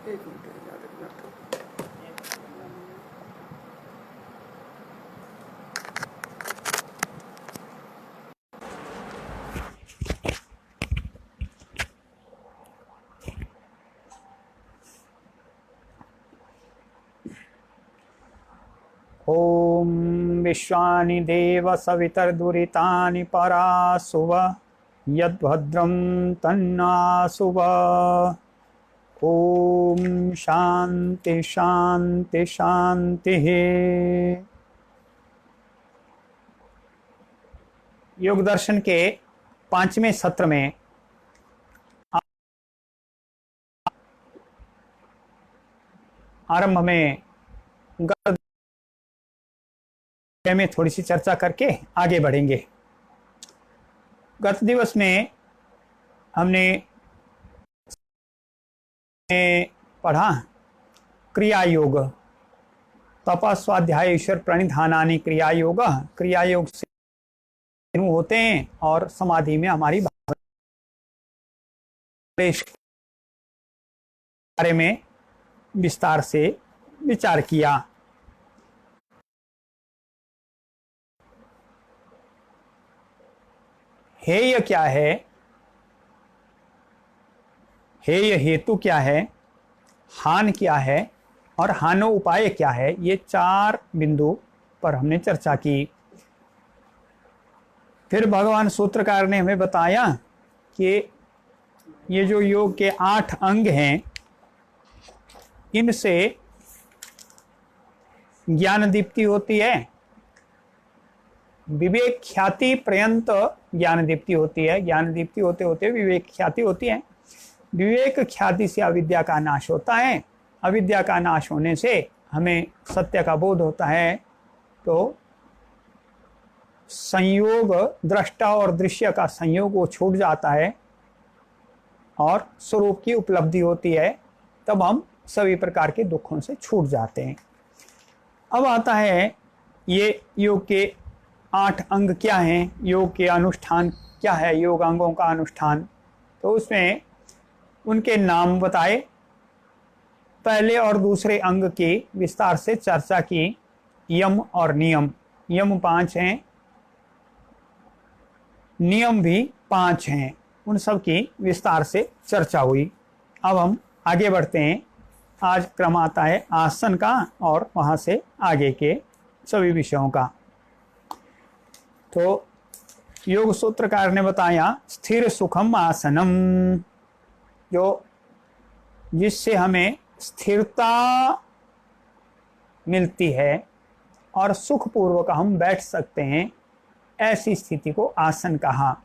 एक मिनट याद रखना तो। ओम विश्वानि देव सवितर्दुरितानि परासुव यद्भद्रं तन्नासुव। ओम शांति शांति शांति। योग दर्शन के 5वें सत्र में आरंभ में थोड़ी सी चर्चा करके आगे बढ़ेंगे। गत दिवस में हमने पढ़ा क्रिया योग, तप स्वाध्याय ईश्वर प्रणिधानानि क्रिया योग। क्रिया योग से होते हैं और समाधि में हमारी बारे में विस्तार से विचार किया। हेय क्या है, हेय हेतु क्या है, हान क्या है और हानो उपाय क्या है, ये 4 बिंदु पर हमने चर्चा की। फिर भगवान सूत्रकार ने हमें बताया कि ये जो योग के 8 अंग हैं, इनसे ज्ञान दीप्ति होती है, विवेक ख्याति पर्यंत ज्ञान दीप्ति होती है। ज्ञान दीप्ति होते होते विवेक ख्याति होती है। विवेक ख्याति से अविद्या का नाश होता है। अविद्या का नाश होने से हमें सत्य का बोध होता है। तो संयोग, दृष्टा और दृश्य का संयोग वो छूट जाता है और स्वरूप की उपलब्धि होती है। तब हम सभी प्रकार के दुखों से छूट जाते हैं। अब आता है ये योग के 8 अंग क्या हैं, योग के अनुष्ठान क्या है, योग अंगों का अनुष्ठान। तो उसमें उनके नाम बताए। पहले और दूसरे अंग की विस्तार से चर्चा की। यम और नियम, यम 5 हैं, नियम भी 5 हैं, उन सब की विस्तार से चर्चा हुई। अब हम आगे बढ़ते हैं। आज क्रम आता है आसन का और वहां से आगे के सभी विषयों का। तो योग सूत्रकार ने बताया स्थिर सुखम आसनम, जो जिससे हमें स्थिरता मिलती है और सुखपूर्वक हम बैठ सकते हैं, ऐसी स्थिति को आसन कहा।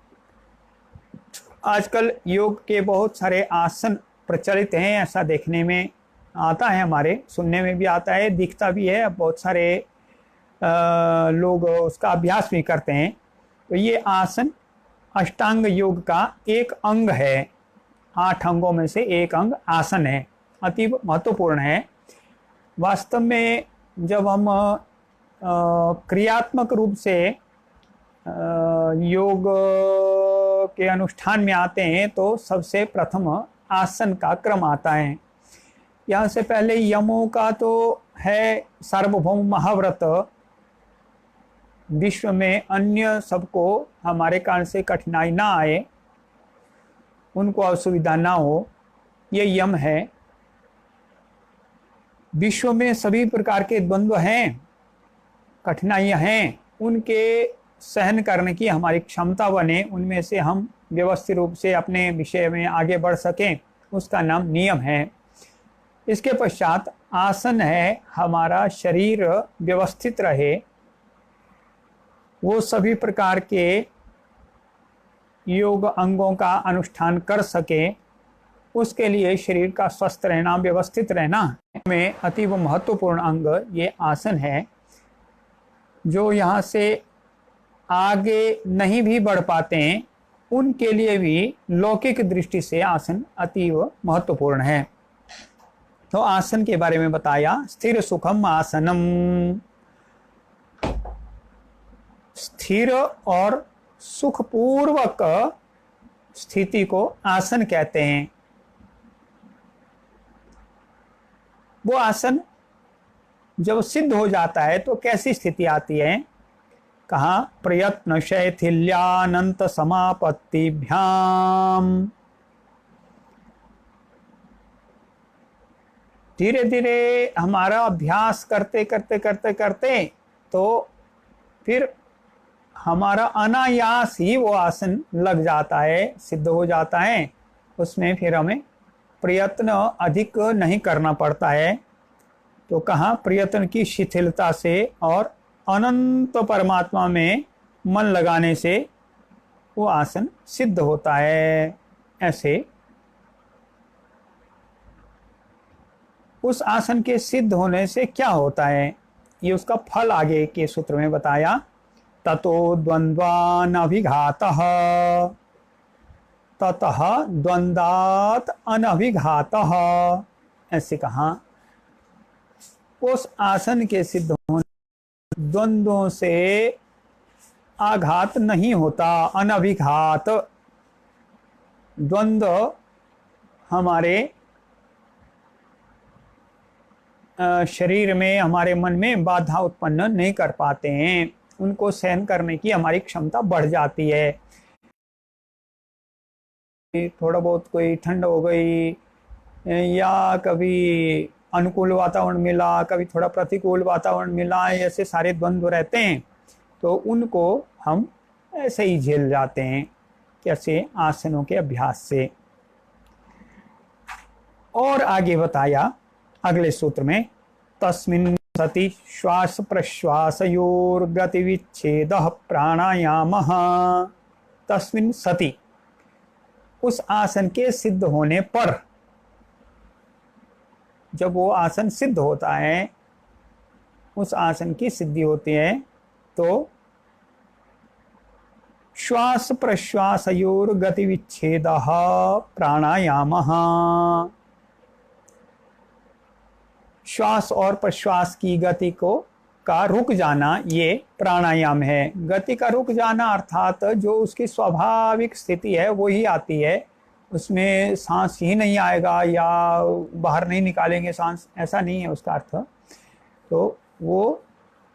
आजकल योग के बहुत सारे आसन प्रचलित हैं, ऐसा देखने में आता है, हमारे सुनने में भी आता है, दिखता भी है। बहुत सारे लोग उसका अभ्यास भी करते हैं। तो ये आसन अष्टांग योग का एक अंग है। 8 अंगों में से एक अंग आसन है, अति महत्वपूर्ण है। वास्तव में जब हम क्रियात्मक रूप से योग के अनुष्ठान में आते हैं तो सबसे प्रथम आसन का क्रम आता है। यहाँ से पहले यमों का तो है सार्वभौम महाव्रत, विश्व में अन्य सबको हमारे कारण से कठिनाई ना आए, उनको असुविधा ना हो, ये यम है। विश्व में सभी प्रकार के द्वंद्व हैं, कठिनाइयाँ हैं, उनके सहन करने की हमारी क्षमता बने, उनमें से हम व्यवस्थित रूप से अपने विषय में आगे बढ़ सकें, उसका नाम नियम है। इसके पश्चात आसन है, हमारा शरीर व्यवस्थित रहे, वो सभी प्रकार के योग अंगों का अनुष्ठान कर सके, उसके लिए शरीर का स्वस्थ रहना, व्यवस्थित रहना में अतीव महत्वपूर्ण अंग ये आसन है। जो यहाँ से आगे नहीं भी बढ़ पाते हैं, उनके लिए भी लौकिक दृष्टि से आसन अतीव महत्वपूर्ण है। तो आसन के बारे में बताया, स्थिर सुखम आसनम, स्थिर और सुखपूर्वक स्थिति को आसन कहते हैं। वो आसन जब सिद्ध हो जाता है तो कैसी स्थिति आती है? कहा प्रयत्न शैथिल्यानंत समापत्तिभ्याम। धीरे धीरे हमारा अभ्यास करते करते करते करते तो फिर हमारा अनायास ही वो आसन लग जाता है, सिद्ध हो जाता है। उसमें फिर हमें प्रयत्न अधिक नहीं करना पड़ता है। तो कहाँ प्रयत्न की शिथिलता से और अनंत परमात्मा में मन लगाने से वो आसन सिद्ध होता है। ऐसे उस आसन के सिद्ध होने से क्या होता है, ये उसका फल आगे के सूत्र में बताया। ततो द्वंद्वान अभिघातः, ततः द्वंद्वात् अनभिघातः, ऐसे कहा। उस आसन के सिद्ध होने द्वंद्वों से आघात नहीं होता, अनभिघात। द्वंद्व हमारे शरीर में, हमारे मन में बाधा उत्पन्न नहीं कर पाते हैं, उनको सहन करने की हमारी क्षमता बढ़ जाती है। थोड़ा बहुत कोई ठंड हो गई या कभी अनुकूल वातावरण मिला, कभी थोड़ा प्रतिकूल वातावरण मिला, ऐसे सारे द्वंद्व रहते हैं, तो उनको हम ऐसे ही झेल जाते हैं, कैसे? आसनों के अभ्यास से। और आगे बताया अगले सूत्र में, तस्मिन् सति श्वास प्रश्वासयोर गतिविच्छेदः प्राणायामः। तस्मिन् सति, उस आसन के सिद्ध होने पर, जब वो आसन सिद्ध होता है, उस आसन की सिद्धि होती है, तो श्वास प्रश्वासयोर गतिविच्छेदः प्राणायामः। श्वास और प्रश्वास की गति को का रुक जाना, ये प्राणायाम है। गति का रुक जाना अर्थात जो उसकी स्वाभाविक स्थिति है वो ही आती है, उसमें सांस ही नहीं आएगा या बाहर नहीं निकालेंगे सांस, ऐसा नहीं है उसका अर्थ। तो वो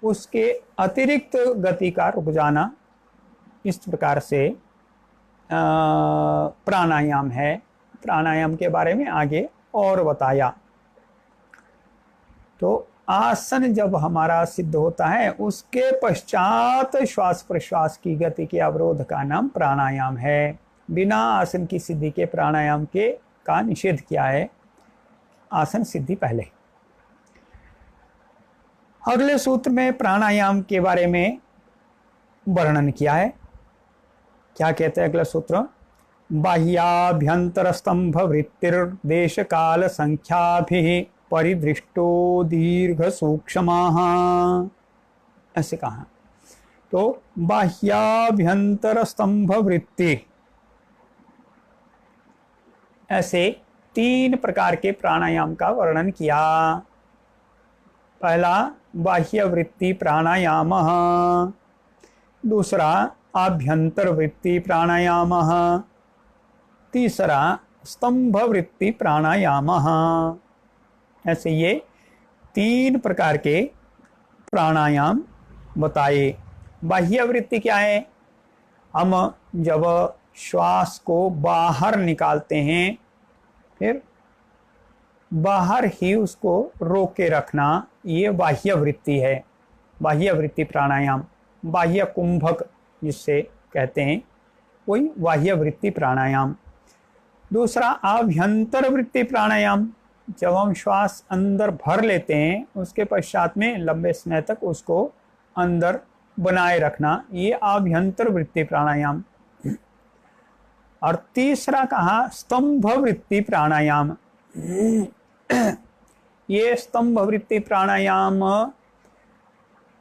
उसके अतिरिक्त गति का रुक जाना, इस प्रकार से प्राणायाम है। प्राणायाम के बारे में आगे और बताया। तो आसन जब हमारा सिद्ध होता है, उसके पश्चात श्वास प्रश्वास की गति के अवरोध का नाम प्राणायाम है। बिना आसन की सिद्धि के प्राणायाम के का निषेध किया है, आसन सिद्धि पहले। अगले सूत्र में प्राणायाम के बारे में वर्णन किया है। क्या कहते हैं अगला सूत्र? बाह्याभ्यंतर स्तंभ वृत्तिर्देश काल संख्याभिः परिदृष्टो दीर्घ सूक्ष्मः, ऐसे कहा। तो बाह्याभ्यंतर स्तंभ वृत्ति, ऐसे 3 प्रकार के प्राणायाम का वर्णन किया। पहला बाह्य वृत्ति प्राणायाम, दूसरा आभ्यंतर वृत्ति प्राणायाम, तीसरा स्तंभ वृत्ति प्राणायाम। ऐसे ये 3 प्रकार के प्राणायाम बताए। बाह्य वृत्ति क्या है? हम जब श्वास को बाहर निकालते हैं, फिर बाहर ही उसको रोक के रखना, ये बाह्य वृत्ति है। बाह्य वृत्ति प्राणायाम, बाह्य कुंभक जिससे कहते हैं, वही बाह्य वृत्ति प्राणायाम। दूसरा आभ्यंतर वृत्ति प्राणायाम, जब हम श्वास अंदर भर लेते हैं, उसके पश्चात में लंबे समय तक उसको अंदर बनाए रखना, ये आभ्यंतर वृत्ति प्राणायाम। और तीसरा कहा स्तंभ वृत्ति प्राणायाम। ये स्तंभ वृत्ति प्राणायाम,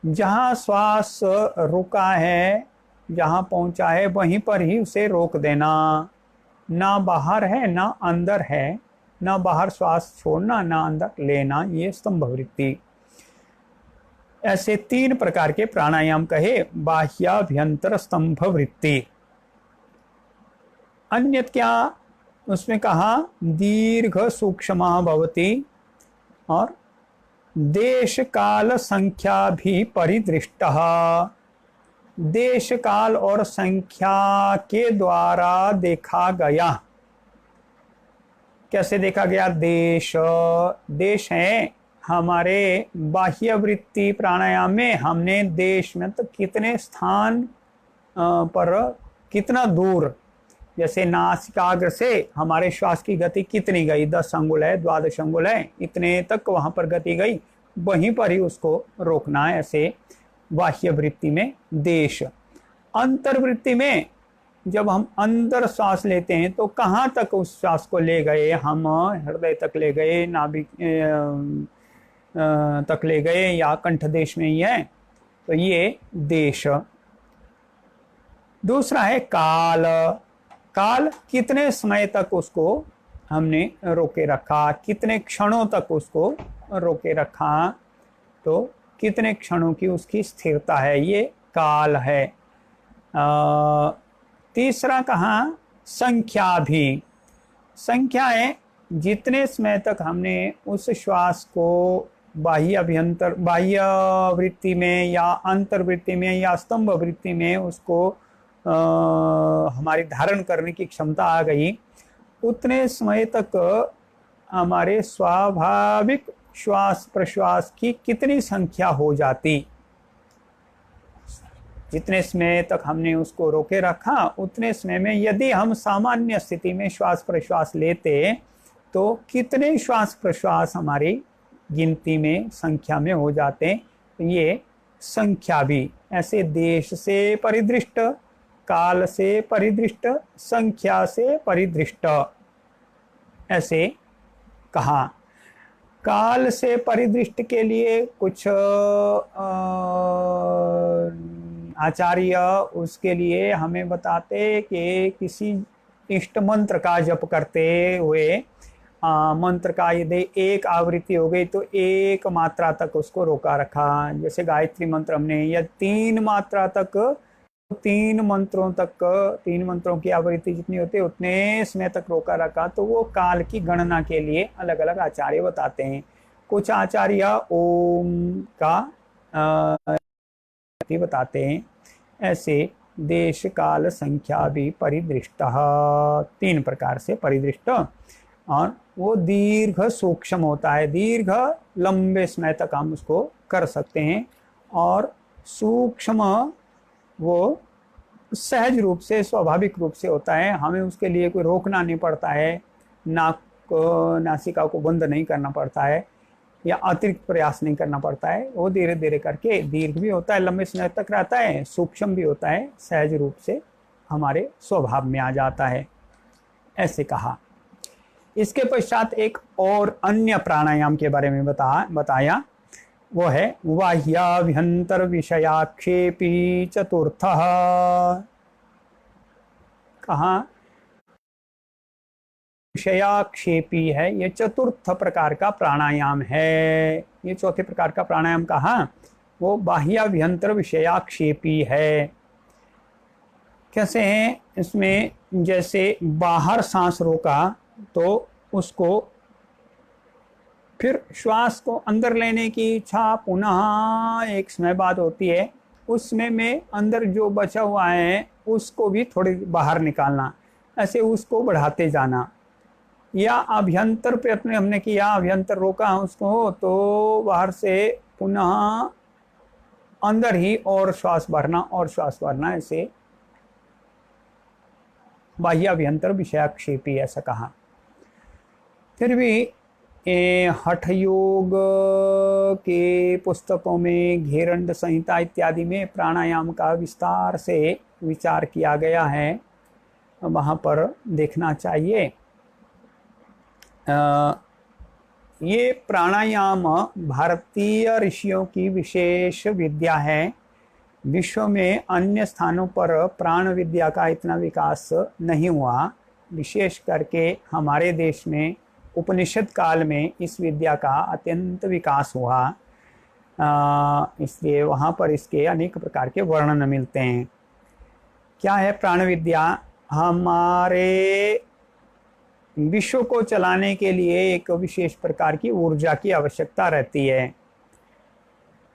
जहाँ श्वास रुका है, जहाँ पहुँचा है, वहीं पर ही उसे रोक देना, ना बाहर है ना अंदर है, ना बाहर श्वास छोड़ना ना अंदर लेना, ये स्तंभ वृत्ति। ऐसे 3 प्रकार के प्राणायाम कहे, बाह्याभ्यंतर स्तंभ वृत्ति। अन्य क्या उसमें कहा? दीर्घ सूक्ष्म भवति, और देश काल संख्या भी परिदृष्ट, देश काल और संख्या के द्वारा देखा गया। कैसे देखा गया? देश है हमारे बाह्य वृत्ति प्राणायाम में, हमने देश में तो कितने स्थान पर कितना दूर, जैसे नासिकाग्र से हमारे श्वास की गति कितनी गई, 10 अंगुल है, 12 अंगुल है, इतने तक वहां पर गति गई, वहीं पर ही उसको रोकना है। ऐसे बाह्य वृत्ति में देश। अंतर्वृत्ति में जब हम अंदर श्वास लेते हैं तो कहाँ तक उस श्वास को ले गए हम, हृदय तक ले गए, नाभिक तक ले गए, या कंठ देश में ही है, तो ये देश। दूसरा है काल। काल कितने समय तक उसको हमने रोके रखा, कितने क्षणों तक उसको रोके रखा, तो कितने क्षणों की उसकी स्थिरता है, ये काल है। तीसरा कहा संख्या भी। संख्या है जितने समय तक हमने उस श्वास को बाह्य वृत्ति में या अंतर्वृत्ति में या स्तंभ वृत्ति में उसको हमारी धारण करने की क्षमता आ गई, उतने समय तक हमारे स्वाभाविक श्वास प्रश्वास की कितनी संख्या हो जाती। जितने समय तक हमने उसको रोके रखा उतने समय में यदि हम सामान्य स्थिति में श्वास प्रश्वास लेते तो कितने श्वास प्रश्वास हमारी गिनती में संख्या में हो जाते। ये संख्या भी ऐसे देश से परिदृष्ट, काल से परिदृष्ट, संख्या से परिदृष्ट ऐसे कहा। काल से परिदृष्ट के लिए कुछ आचार्य उसके लिए हमें बताते कि किसी इष्ट मंत्र का जप करते हुए मंत्र का यदि एक आवृत्ति हो गई तो एक मात्रा तक उसको रोका रखा। जैसे गायत्री मंत्र हमने या 3 मात्रा तक, 3 मंत्रों की आवृत्ति जितनी होती है उतने समय तक रोका रखा, तो वो काल की गणना के लिए अलग अलग आचार्य बताते हैं। कुछ आचार्य ओम का बताते हैं। ऐसे देश काल संख्या भी परिदृष्ट, 3 प्रकार से परिदृष्ट, और वो दीर्घ सूक्ष्म होता है, दीर्घ लंबे समय तक हम उसको कर सकते हैं, और सूक्ष्म वो सहज रूप से स्वाभाविक रूप से होता है, हमें उसके लिए कोई रोकना नहीं पड़ता है, नाक को नासिका को बंद नहीं करना पड़ता है या अतिरिक्त प्रयास नहीं करना पड़ता है। वो धीरे धीरे करके दीर्घ भी होता है, लंबे समय तक रहता है, सूक्ष्म भी होता है, सहज रूप से हमारे स्वभाव में आ जाता है, ऐसे कहा। इसके पश्चात एक और अन्य प्राणायाम के बारे में बताया, वो है बाह्याभ्यंतर विषयाक्षेपी चतुर्थः। कहा विषयाक्षेपी है, ये चतुर्थ प्रकार का प्राणायाम है। ये चौथे प्रकार का प्राणायाम कहा वो बाह्याभ्यंतर विषयाक्षेपी है। कैसे है? इसमें जैसे बाहर सांस रोका तो उसको फिर श्वास को अंदर लेने की इच्छा पुनः एक समय बाद होती है, उस समय में अंदर जो बचा हुआ है उसको भी थोड़ी बाहर निकालना, ऐसे उसको बढ़ाते जाना। या अभ्यंतर प्रयत्न हमने किया, अभ्यंतर रोका उसको तो बाहर से पुनः अंदर ही और श्वास भरना और श्वास भरना, ऐसे बाह्याभ्यंतर विषयाक्षेपी ऐसा कहा। फिर भी हठ योग के पुस्तकों में घेरंड संहिता इत्यादि में प्राणायाम का विस्तार से विचार किया गया है, वहाँ पर देखना चाहिए। ये प्राणायाम भारतीय ऋषियों की विशेष विद्या है। विश्व में अन्य स्थानों पर प्राण विद्या का इतना विकास नहीं हुआ, विशेष करके हमारे देश में उपनिषद काल में इस विद्या का अत्यंत विकास हुआ, इसलिए वहाँ पर इसके अनेक प्रकार के वर्णन मिलते हैं। क्या है प्राण विद्या? हमारे विश्व को चलाने के लिए एक विशेष प्रकार की ऊर्जा की आवश्यकता रहती है।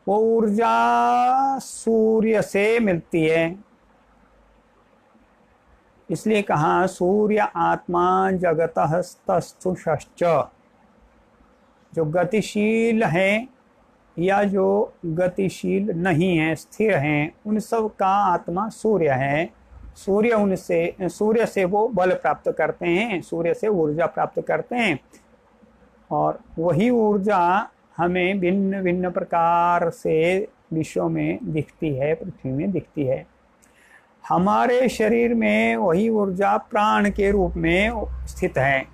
वो ऊर्जा सूर्य से मिलती है, इसलिए कहा सूर्य आत्मा जगतः तस्थुषश्च। जो गतिशील है या जो गतिशील नहीं है, स्थिर हैं, उन सब का आत्मा सूर्य है। सूर्य से वो बल प्राप्त करते हैं, सूर्य से ऊर्जा प्राप्त करते हैं, और वही ऊर्जा हमें भिन्न भिन्न प्रकार से विश्व में दिखती है, पृथ्वी में दिखती है। हमारे शरीर में वही ऊर्जा प्राण के रूप में स्थित है।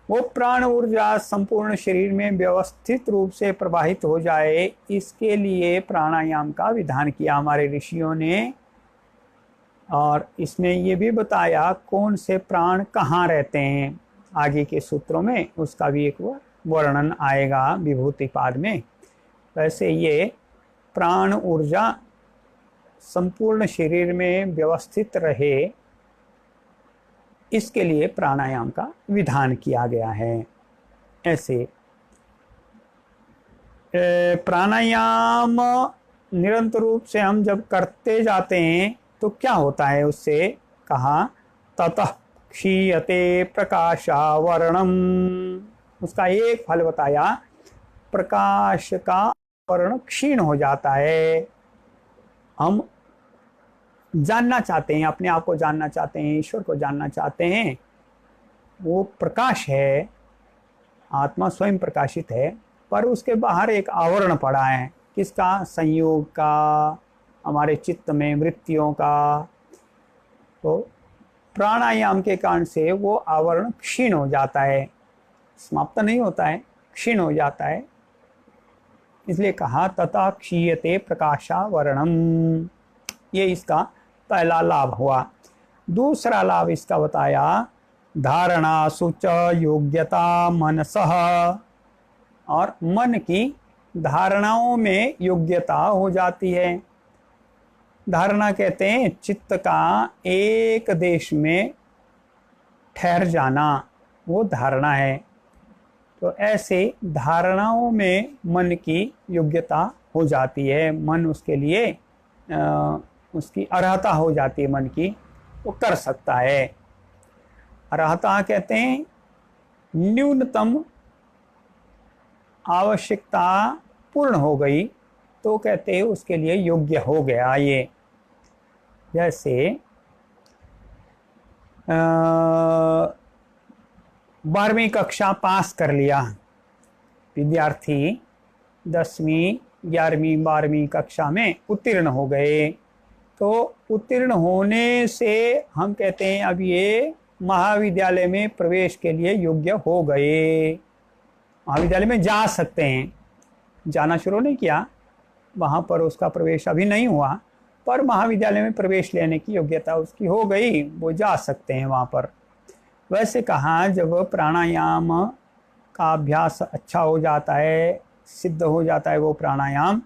वो प्राण ऊर्जा संपूर्ण शरीर में व्यवस्थित रूप से प्रवाहित हो जाए, इसके लिए प्राणायाम का विधान किया हमारे ऋषियों ने। और इसमें ये भी बताया कौन से प्राण कहाँ रहते हैं, आगे के सूत्रों में उसका भी एक वर्णन आएगा विभूतिपाद में। वैसे ये प्राण ऊर्जा संपूर्ण शरीर में व्यवस्थित रहे, इसके लिए प्राणायाम का विधान किया गया है। ऐसे प्राणायाम निरंतर रूप से हम जब करते जाते हैं तो क्या होता है, उससे कहा ततः क्षीयते प्रकाशावरणम। उसका एक फल बताया, प्रकाश का वर्ण क्षीण हो जाता है। हम जानना चाहते हैं, अपने आप को जानना चाहते हैं, ईश्वर को जानना चाहते हैं, वो प्रकाश है, आत्मा स्वयं प्रकाशित है, पर उसके बाहर एक आवरण पड़ा है। किसका? संयोग का, हमारे चित्त में वृत्तियों का। तो प्राणायाम के कारण से वो आवरण क्षीण हो जाता है, समाप्त नहीं होता है, क्षीण हो जाता है। इसलिए कहा तथा क्षीयते प्रकाशावरणम। ये इसका पहला लाभ हुआ। दूसरा लाभ इसका बताया, धारणा सुच योग्यता मनसः। और मन की धारणाओं में योग्यता हो जाती है। धारणा कहते हैं चित्त का एक देश में ठहर जाना, वो धारणा है। तो ऐसे धारणाओं में मन की योग्यता हो जाती है, मन उसके लिए उसकी अर्हता हो जाती है, मन की, वो कर सकता है। अर्हता कहते हैं न्यूनतम आवश्यकता पूर्ण हो गई तो कहते हैं उसके लिए योग्य हो गया। ये जैसे 12वीं कक्षा पास कर लिया विद्यार्थी, 10वीं 11वीं 12वीं कक्षा में उत्तीर्ण हो गए, तो उत्तीर्ण होने से हम कहते हैं अब ये महाविद्यालय में प्रवेश के लिए योग्य हो गए, महाविद्यालय में जा सकते हैं। जाना शुरू नहीं किया, वहाँ पर उसका प्रवेश अभी नहीं हुआ, पर महाविद्यालय में प्रवेश लेने की योग्यता उसकी हो गई, वो जा सकते हैं वहाँ पर। वैसे कहा जब प्राणायाम का अभ्यास अच्छा हो जाता है, सिद्ध हो जाता है वो प्राणायाम,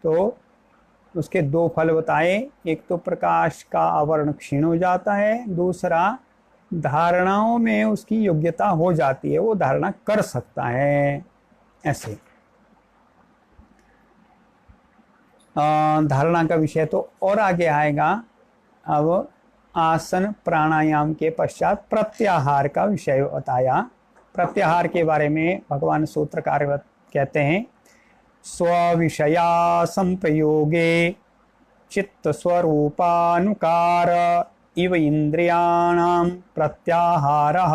तो उसके दो फल बताए। एक तो प्रकाश का आवरण क्षीण हो जाता है, दूसरा धारणाओं में उसकी योग्यता हो जाती है, वो धारणा कर सकता है। ऐसे धारणा का विषय तो और आगे आएगा। अब आसन प्राणायाम के पश्चात प्रत्याहार का विषय बताया। प्रत्याहार के बारे में भगवान सूत्रकार कहते हैं, स्वविषया संप्रयोगे चित्त स्वरूपानुकार इव इंद्रियाणाम प्रत्याहारः।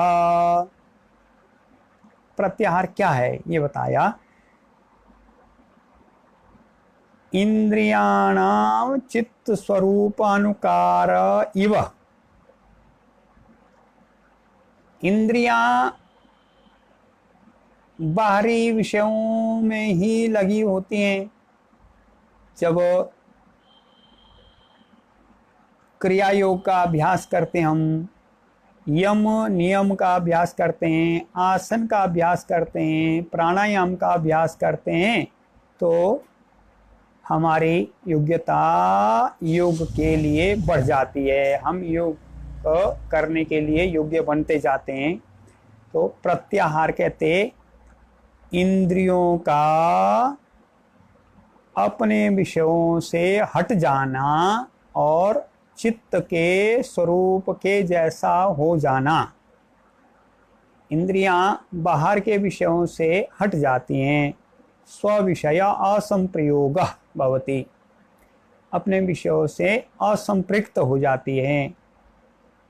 प्रत्याहार क्या है ये बताया। इंद्रियाणाम चित्त स्वरूपानुकार इव। इंद्रियां बाहरी विषयों में ही लगी होती हैं। जब क्रिया योग का अभ्यास करते हैं, हम यम नियम का अभ्यास करते हैं, आसन का अभ्यास करते हैं, प्राणायाम का अभ्यास करते हैं, तो हमारी योग्यता योग के लिए बढ़ जाती है। हम योग करने के लिए योग्य बनते जाते हैं। तो प्रत्याहार कहते इंद्रियों का अपने विषयों से हट जाना और चित्त के स्वरूप के जैसा हो जाना। इंद्रियां बाहर के विषयों से हट जाती हैं। स्विषय असंप्रयोग भवति, अपने विषयों से असंपृक्त हो जाती हैं,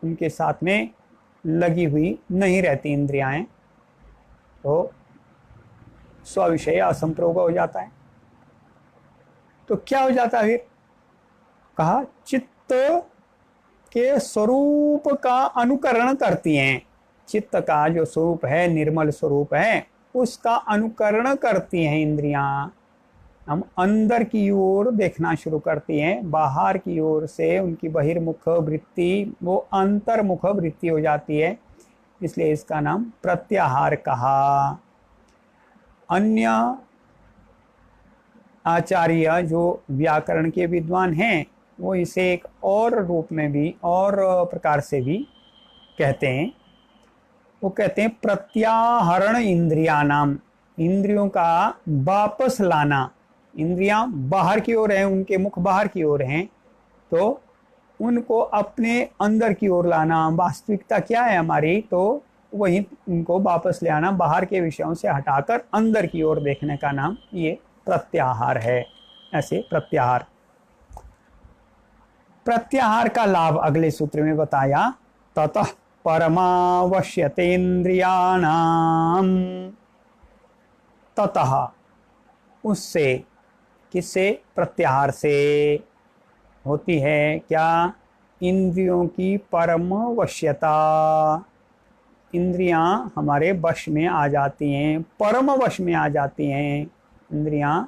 उनके साथ में लगी हुई नहीं रहती इंद्रियां, तो स्विषय असंप्रयोग हो जाता है। तो क्या हो जाता है फिर? कहा चित्त के स्वरूप का अनुकरण करती हैं। चित्त का जो स्वरूप है, निर्मल स्वरूप है, उसका अनुकरण करती हैं इंद्रियां। हम अंदर की ओर देखना शुरू करती हैं, बाहर की ओर से उनकी बहिर्मुख वृत्ति वो अंतर्मुख वृत्ति हो जाती है, इसलिए इसका नाम प्रत्याहार कहा। अन्य आचार्य जो व्याकरण के विद्वान हैं वो इसे एक और रूप में भी और प्रकार से भी कहते हैं। वो कहते हैं प्रत्याहरण इंद्रियानाम, इंद्रियों का वापस लाना। इंद्रियां बाहर की ओर हैं, उनके मुख बाहर की ओर हैं, तो उनको अपने अंदर की ओर लाना। वास्तविकता क्या है हमारी, तो वही उनको वापस ले आना, बाहर के विषयों से हटाकर अंदर की ओर देखने का नाम ये प्रत्याहार है। ऐसे प्रत्याहार प्रत्याहार का लाभ अगले सूत्र में बताया। ततः परमावश्यतेन्द्रियाणाम, ततः उससे, किससे? प्रत्याहार से होती है क्या? इंद्रियों की परम वश्यता, इंद्रियां हमारे वश में आ जाती हैं, परम वश में आ जाती हैं। इंद्रियां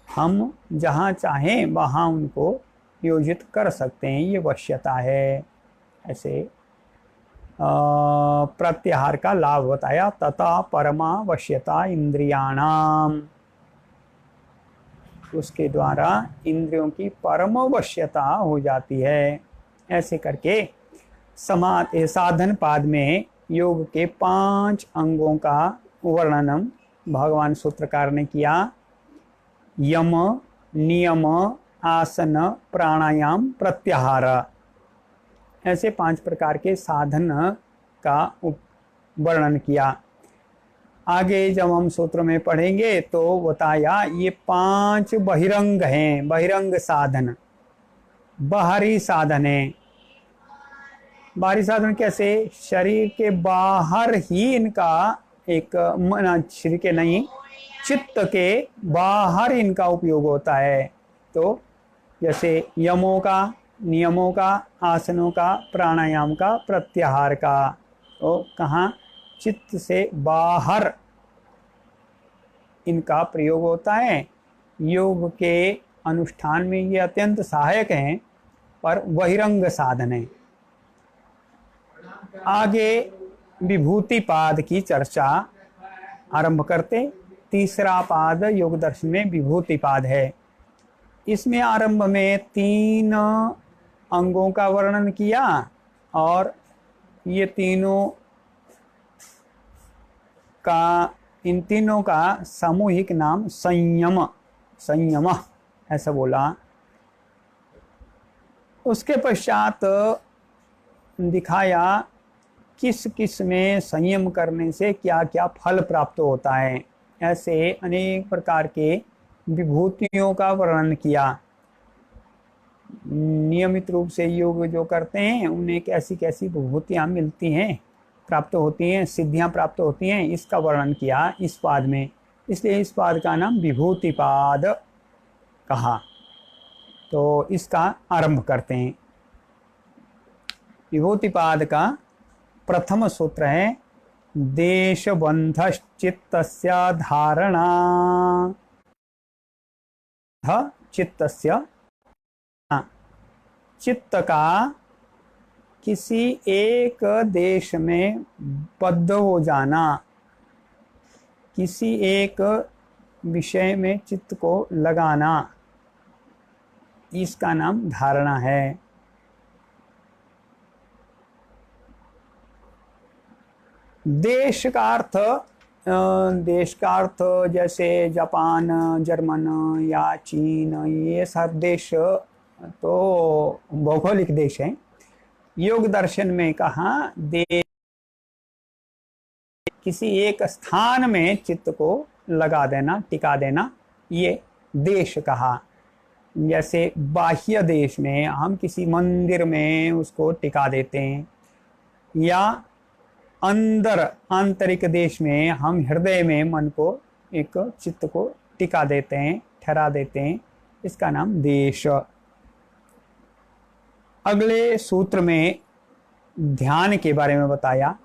हम जहाँ चाहें वहाँ उनको योजित कर सकते हैं, ये वश्यता है। ऐसे प्रत्याहार का लाभ बताया। तथा परमा वश्यता इंद्रियाणाम, उसके द्वारा इंद्रियों की परम वश्यता हो जाती है। ऐसे करके साधन पाद में योग के 5 अंगों का वर्णन भगवान सूत्रकार ने किया। यम, नियम, आसन, प्राणायाम, प्रत्याहार, ऐसे 5 प्रकार के साधन का वर्णन किया। आगे जब हम सूत्र में पढ़ेंगे तो बताया ये 5 बहिरंग हैं, बहिरंग साधन, बाहरी साधन है। बाहरी साधन कैसे? शरीर के बाहर ही इनका एक, शरीर के नहीं, चित्त के बाहर इनका उपयोग होता है। तो जैसे यमों का, नियमों का, आसनों का, प्राणायाम का, प्रत्याहार का, तो कहाँ? चित्त से बाहर इनका प्रयोग होता है। योग के अनुष्ठान में ये अत्यंत सहायक हैं, पर बहिरंग साधन है। आगे विभूति पाद की चर्चा आरंभ करते। तीसरा पाद योग दर्शन में विभूति पाद है। इसमें आरंभ में 3 अंगों का वर्णन किया और ये तीनों का, इन तीनों का सामूहिक नाम संयम, संयम ऐसा बोला। उसके पश्चात दिखाया किस किस में संयम करने से क्या क्या फल प्राप्त होता है। ऐसे अनेक प्रकार के विभूतियों का वर्णन किया। नियमित रूप से योग जो करते हैं उन्हें कैसी कैसी विभूतियाँ मिलती हैं, प्राप्त होती हैं, सिद्धियाँ प्राप्त होती हैं, इसका वर्णन किया इस पाद में। इसलिए इस पाद का नाम विभूति पाद कहा। तो इसका आरंभ करते हैं। विभूति पाद का प्रथम सूत्र है देशबन्धश्चित्तस्य धारणा। चित्तस्य, चित्त का किसी एक देश में बद्ध हो जाना, किसी एक विषय में चित्त को लगाना, इसका नाम धारणा है। देश का अर्थ जैसे जापान, जर्मन या चीन, ये सब देश तो भौगोलिक देश हैं। योग दर्शन में कहा देश किसी एक स्थान में चित्त को लगा देना, टिका देना, ये देश कहा। जैसे बाह्य देश में हम किसी मंदिर में उसको टिका देते हैं, या अंदर आंतरिक देश में हम हृदय में मन को, एक चित्त को टिका देते हैं, ठहरा देते हैं, इसका नाम देश। अगले सूत्र में ध्यान के बारे में बताया।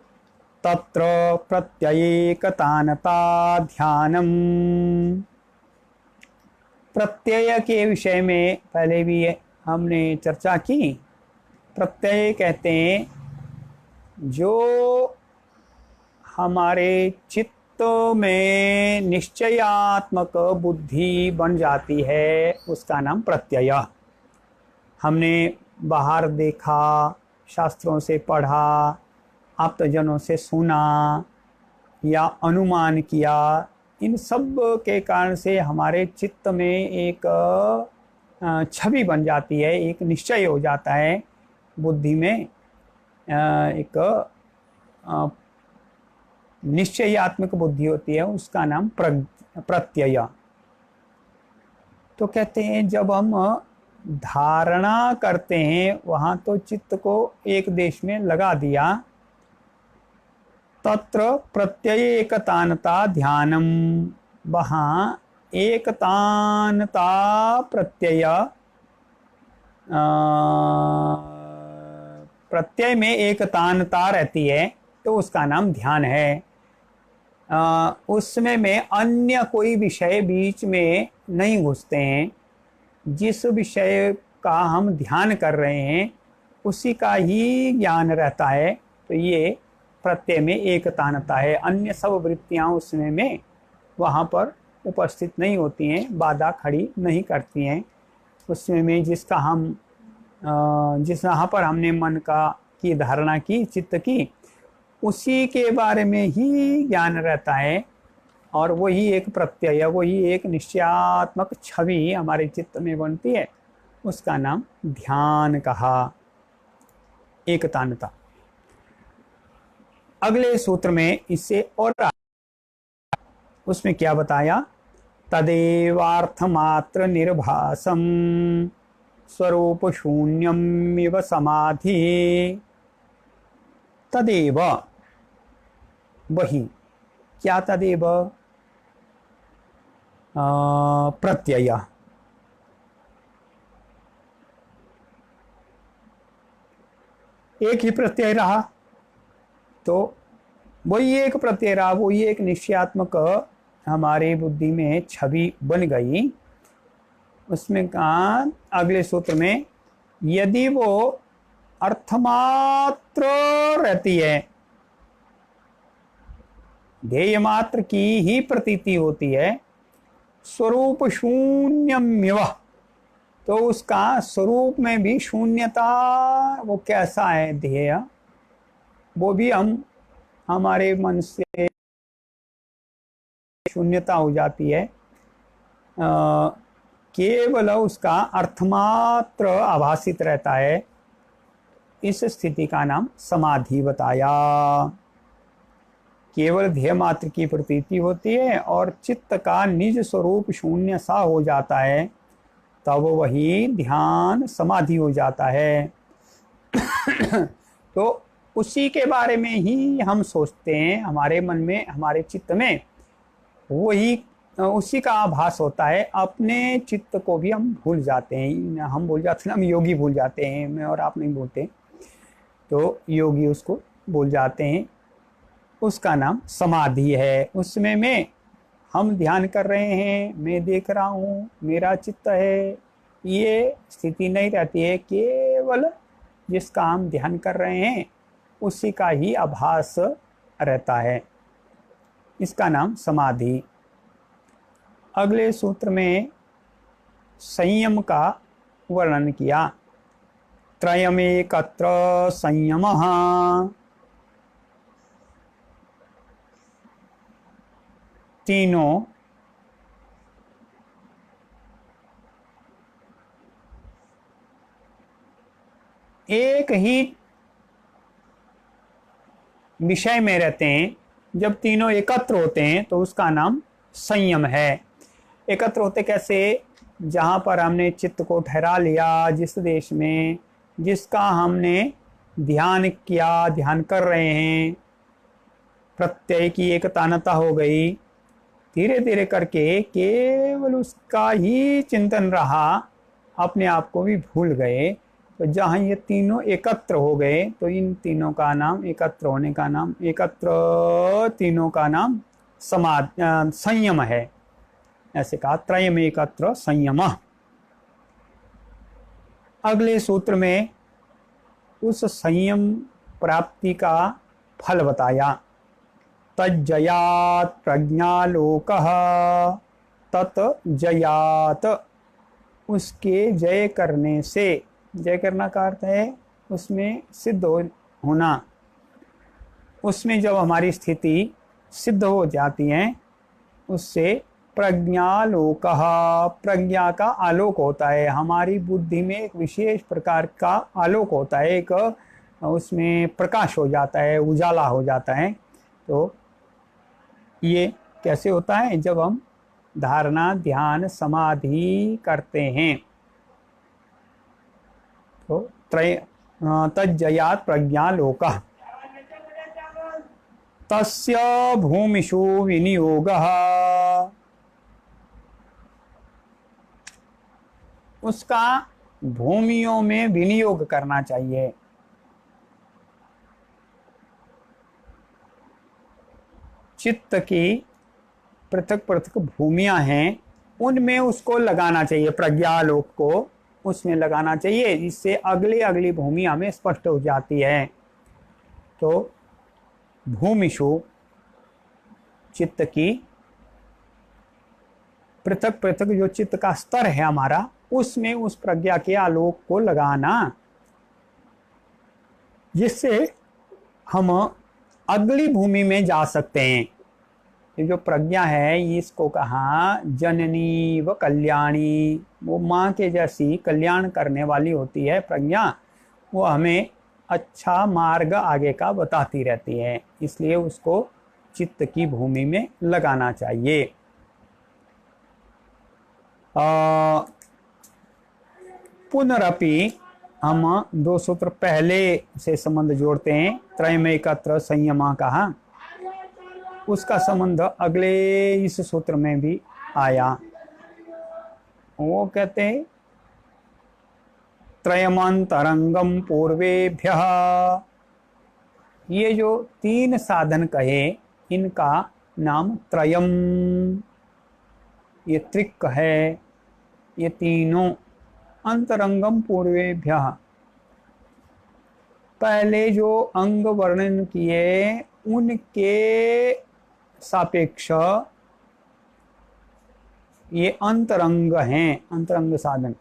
तत्र प्रत्ययेकतानता ध्यानम। प्रत्यय के विषय में पहले भी हमने चर्चा की। प्रत्यय कहते हैं जो हमारे चित्त में निश्चयात्मक बुद्धि बन जाती है, उसका नाम प्रत्यय। हमने बाहर देखा, शास्त्रों से पढ़ा, आप्तजनों से सुना या अनुमान किया, इन सब के कारण से हमारे चित्त में एक छवि बन जाती है, एक निश्चय हो जाता है, बुद्धि में एक निश्चयात्मक बुद्धि होती है, उसका नाम प्रत्यय। तो कहते हैं जब हम धारणा करते हैं वहाँ तो चित्त को एक देश में लगा दिया। तत्र प्रत्यय एकतानता ध्यानम, वहाँ एकतानता प्रत्यय, प्रत्यय में एकतानता रहती है तो उसका नाम ध्यान है। उसमें में अन्य कोई विषय बीच में नहीं घुसते हैं। जिस विषय का हम ध्यान कर रहे हैं उसी का ही ज्ञान रहता है, तो ये प्रत्यय में एकतानता है। अन्य सब वृत्तियां उसमें में वहाँ पर उपस्थित नहीं होती हैं, बाधा खड़ी नहीं करती हैं। उसमें में जिसका हम जिस यहाँ पर हमने मन की धारणा की, चित्त की, उसी के बारे में ही ज्ञान रहता है, और वही एक प्रत्यय, वही एक निश्चयात्मक छवि हमारे चित्त में बनती है, उसका नाम ध्यान कहा, एकतानता। अगले सूत्र में इससे और उसमें क्या बताया? तदेवार्थमात्र निर्भासम स्वरूप शून्यमिव समाधि। तदेव, वही, क्या तदेव? प्रत्यय। एक ही प्रत्यय रहा, तो वही एक प्रत्यय रहा, वही एक निश्चयात्मक हमारी बुद्धि में छवि बन गई। उसमें कहा अगले सूत्र में, यदि वो अर्थमात्र रहती है, ध्येय मात्र की ही प्रतीति होती है, स्वरूप शून्यमिव, तो उसका स्वरूप में भी शून्यता, वो कैसा है ध्येय, वो भी हमारे मन से शून्यता हो जाती है। केवल उसका अर्थमात्र आभासित रहता है। इस स्थिति का नाम समाधि बताया। केवल ध्येय मात्र की प्रतीति होती है और चित्त का निज स्वरूप शून्य सा हो जाता है, तब वही ध्यान समाधि हो जाता है। तो उसी के बारे में ही हम सोचते हैं, हमारे मन में, हमारे चित्त में वही उसी का आभास होता है। अपने चित्त को भी हम भूल जाते हैं, हम भूल जाते हैं, हम योगी भूल जाते हैं, मैं और आप नहीं भूलते, तो योगी उसको भूल जाते हैं, उसका नाम समाधि है। उसमें में हम ध्यान कर रहे हैं, मैं देख रहा हूँ, मेरा चित्त है, ये स्थिति नहीं रहती है। केवल जिसका हम ध्यान कर रहे हैं उसी का ही आभास रहता है, इसका नाम समाधि। अगले सूत्र में संयम का वर्णन किया। त्रयमेकत्र संयमः, तीनों एक ही विषय में रहते हैं, जब तीनों एकत्र होते हैं तो उसका नाम संयम है। एकत्र होते कैसे? जहाँ पर हमने चित्त को ठहरा लिया, जिस देश में जिसका हमने ध्यान किया, ध्यान कर रहे हैं, प्रत्यय की एकतानता हो गई, धीरे धीरे करके केवल उसका ही चिंतन रहा, अपने आप को भी भूल गए। तो जहाँ ये तीनों एकत्र हो गए तो इन तीनों का नाम, एकत्र होने का नाम, एकत्र तीनों का नाम संयम है। ऐसे कहा त्रयम एकत्र संयम। अगले सूत्र में उस संयम प्राप्ति का फल बताया। तज्जयात प्रज्ञालोकः, तत् जयात, उसके जय करने से, जय करना का अर्थ है उसमें सिद्ध होना, उसमें जब हमारी स्थिति सिद्ध हो जाती है उससे प्रज्ञालोकः, प्रज्ञा का आलोक होता है। हमारी बुद्धि में एक विशेष प्रकार का आलोक होता है, एक उसमें प्रकाश हो जाता है, उजाला हो जाता है। तो ये कैसे होता है? जब हम धारणा, ध्यान, समाधि करते हैं। तो तज्जयात प्रज्ञालोकः। तस्य भूमिषु विनियोगः, उसका भूमियों में विनियोग करना चाहिए। चित्त की पृथक पृथक भूमियां हैं, उनमें उसको लगाना चाहिए, प्रज्ञालोक को उसमें लगाना चाहिए, जिससे अगली अगली भूमि हमें स्पष्ट हो जाती है। तो भूमिषु, चित्त की पृथक पृथक जो चित्त का स्तर है हमारा, उसमें उस प्रज्ञा के आलोक को लगाना, जिससे हम अगली भूमि में जा सकते हैं। ये जो प्रज्ञा है, इसको कहा जननी व कल्याणी, वो माँ के जैसी कल्याण करने वाली होती है प्रज्ञा। वो हमें अच्छा मार्ग आगे का बताती रहती है, इसलिए उसको चित्त की भूमि में लगाना चाहिए। पुनरपि हम दो सूत्र पहले से संबंध जोड़ते हैं। त्रयम एकत्र संयमा कहा, उसका संबंध अगले इस सूत्र में भी आया। वो कहते हैं त्रयमंतरंगम पूर्वेभ्यः, ये जो तीन साधन कहे इनका नाम त्रयम, ये त्रिक है, ये तीनों। अंतरंगम पूर्वेभ्यः, पहले जो अंग वर्णन किए उनके सापेक्ष ये अंतरंग हैं, अंतरंग साधन।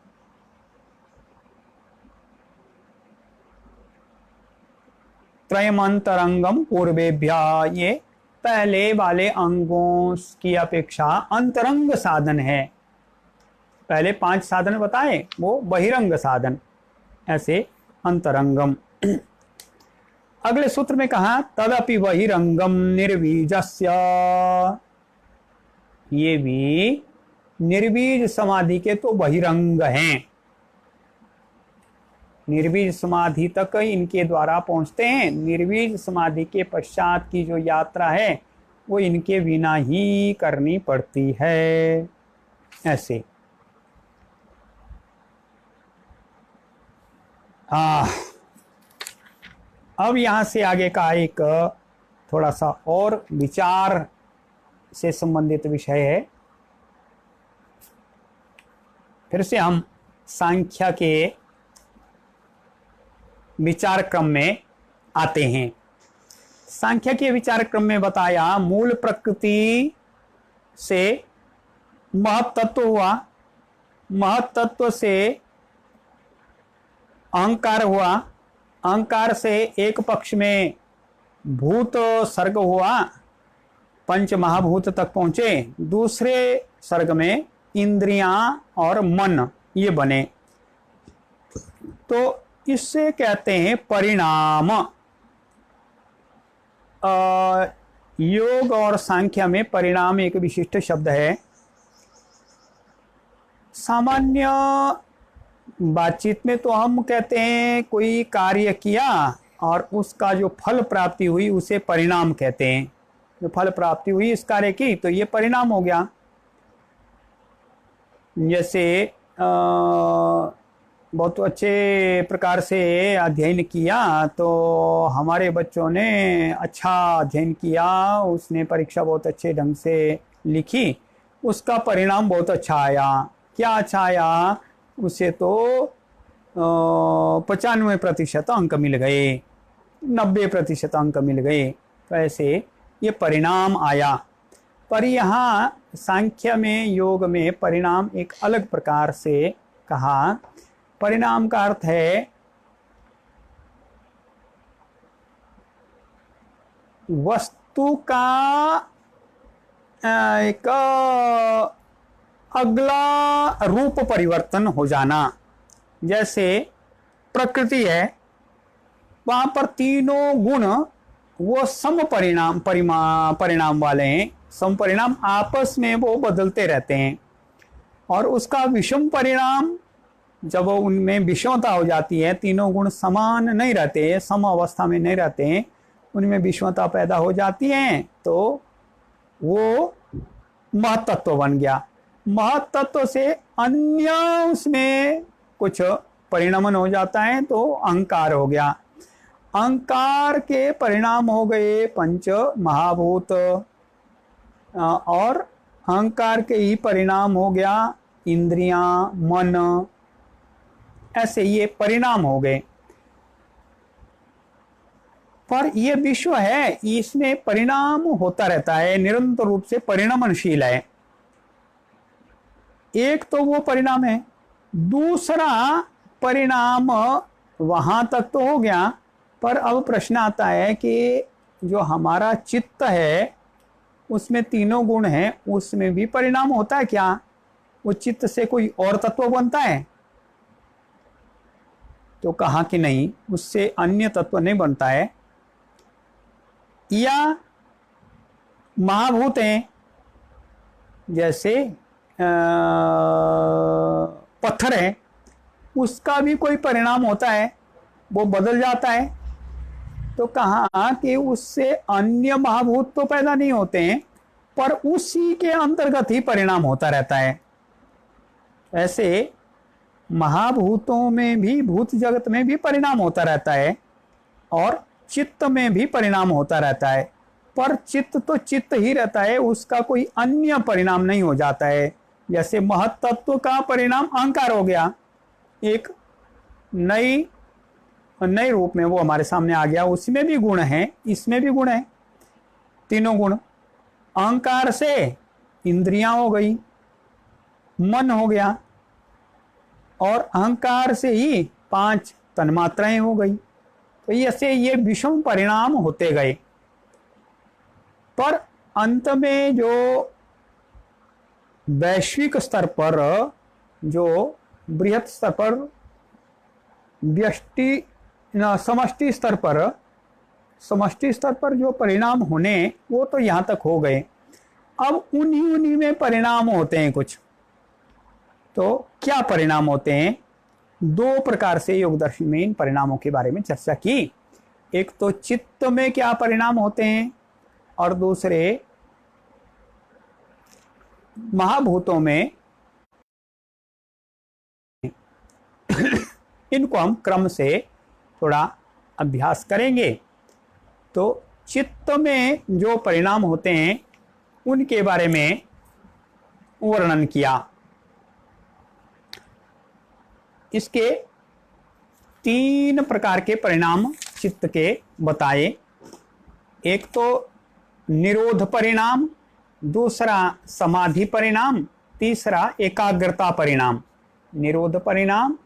त्रयमंतरंगम पूर्वेभ्यः, ये पहले वाले अंगों की अपेक्षा अंतरंग साधन है। पहले 5 साधन बताए, वो बहिरंग साधन, ऐसे अंतरंगम। अगले सूत्र में कहा तदपि बहिरंगम निर्बीजस्य, ये भी निर्बीज समाधि के तो बहिरंग हैं। निर्बीज समाधि तक इनके द्वारा पहुंचते हैं, निर्बीज समाधि के पश्चात की जो यात्रा है वो इनके बिना ही करनी पड़ती है। ऐसे अब यहां से आगे का एक थोड़ा सा और विचार से संबंधित विषय है। फिर से हम सांख्य के विचार क्रम में आते हैं। सांख्य के विचार क्रम में बताया मूल प्रकृति से महत तत्व हुआ, महत तत्व से अहंकार हुआ, अहंकार से एक पक्ष में भूत सर्ग हुआ, पंच महाभूत तक पहुंचे। दूसरे सर्ग में इंद्रियां और मन ये बने, तो इससे कहते हैं परिणाम। योग और सांख्य में परिणाम एक विशिष्ट शब्द है। सामान्य बातचीत में तो हम कहते हैं कोई कार्य किया और उसका जो फल प्राप्ति हुई उसे परिणाम कहते हैं। जो फल प्राप्ति हुई इस कार्य की तो ये परिणाम हो गया। जैसे बहुत अच्छे प्रकार से अध्ययन किया तो हमारे बच्चों ने अच्छा अध्ययन किया, उसने परीक्षा बहुत अच्छे ढंग से लिखी, उसका परिणाम बहुत अच्छा आया। क्या अच्छा आया? उसे तो 95% अंक मिल गए, 90% अंक मिल गए। तो ऐसे ये परिणाम आया। पर यहाँ सांख्य में, योग में परिणाम एक अलग प्रकार से कहा। परिणाम का अर्थ है वस्तु का एक अगला रूप परिवर्तन हो जाना। जैसे प्रकृति है, वहां पर तीनों गुण वो सम परिणाम वाले हैं। सम परिणाम आपस में वो बदलते रहते हैं, और उसका विषम परिणाम जब उनमें विषमता हो जाती है, तीनों गुण समान नहीं रहते, सम अवस्था में नहीं रहते हैं, उनमें विषमता पैदा हो जाती है, तो वो महत्त्व बन गया। महत्त्व से अन्य उसमें कुछ परिणमन हो जाता है तो अहंकार हो गया। अहंकार के परिणाम हो गए पंच महाभूत, और अहंकार के ही परिणाम हो गया इंद्रियां, मन। ऐसे ये परिणाम हो गए। पर ये विश्व है, इसमें परिणाम होता रहता है, निरंतर रूप से परिणमनशील है। एक तो वो परिणाम है, दूसरा परिणाम वहां तक तो हो गया, पर अब प्रश्न आता है कि जो हमारा चित्त है उसमें तीनों गुण हैं, उसमें भी परिणाम होता है क्या? वो चित्त से कोई और तत्व बनता है? तो कहा कि नहीं, उससे अन्य तत्व नहीं बनता है। या महाभूत हैं, जैसे पत्थर है, उसका भी कोई परिणाम होता है, वो बदल जाता है। तो कहा कि उससे अन्य महाभूत तो पैदा नहीं होते हैं, पर उसी के अंतर्गत ही परिणाम होता रहता है। ऐसे महाभूतों में भी, भूत जगत में भी परिणाम होता रहता है, और चित्त में भी परिणाम होता रहता है। पर चित्त तो चित्त ही रहता है, उसका कोई अन्य परिणाम नहीं हो जाता है। जैसे महत्त्व का परिणाम अहंकार हो गया, एक नए रूप में वो हमारे सामने आ गया। उसमें भी गुण है, इसमें भी गुण है, तीनों गुण। अहंकार से इंद्रियां हो गई, मन हो गया, और अहंकार से ही 5 तन्मात्राएं हो गई। तो ऐसे ये विषम परिणाम होते गए। पर अंत में जो वैश्विक स्तर पर, जो बृहत स्तर पर, समष्टि स्तर पर जो परिणाम होने, वो तो यहाँ तक हो गए। अब उन्हीं में परिणाम होते हैं कुछ। तो क्या परिणाम होते हैं? 2 प्रकार से योग दर्शन में इन परिणामों के बारे में चर्चा की। एक तो चित्त में क्या परिणाम होते हैं, और दूसरे महाभूतों में। इनको हम क्रम से थोड़ा अभ्यास करेंगे। तो चित्त में जो परिणाम होते हैं उनके बारे में वर्णन किया। इसके 3 प्रकार के परिणाम चित्त के बताए। एक तो निरोध परिणाम, दूसरा समाधि परिणाम, तीसरा एकाग्रता परिणाम। निरोध परिणाम,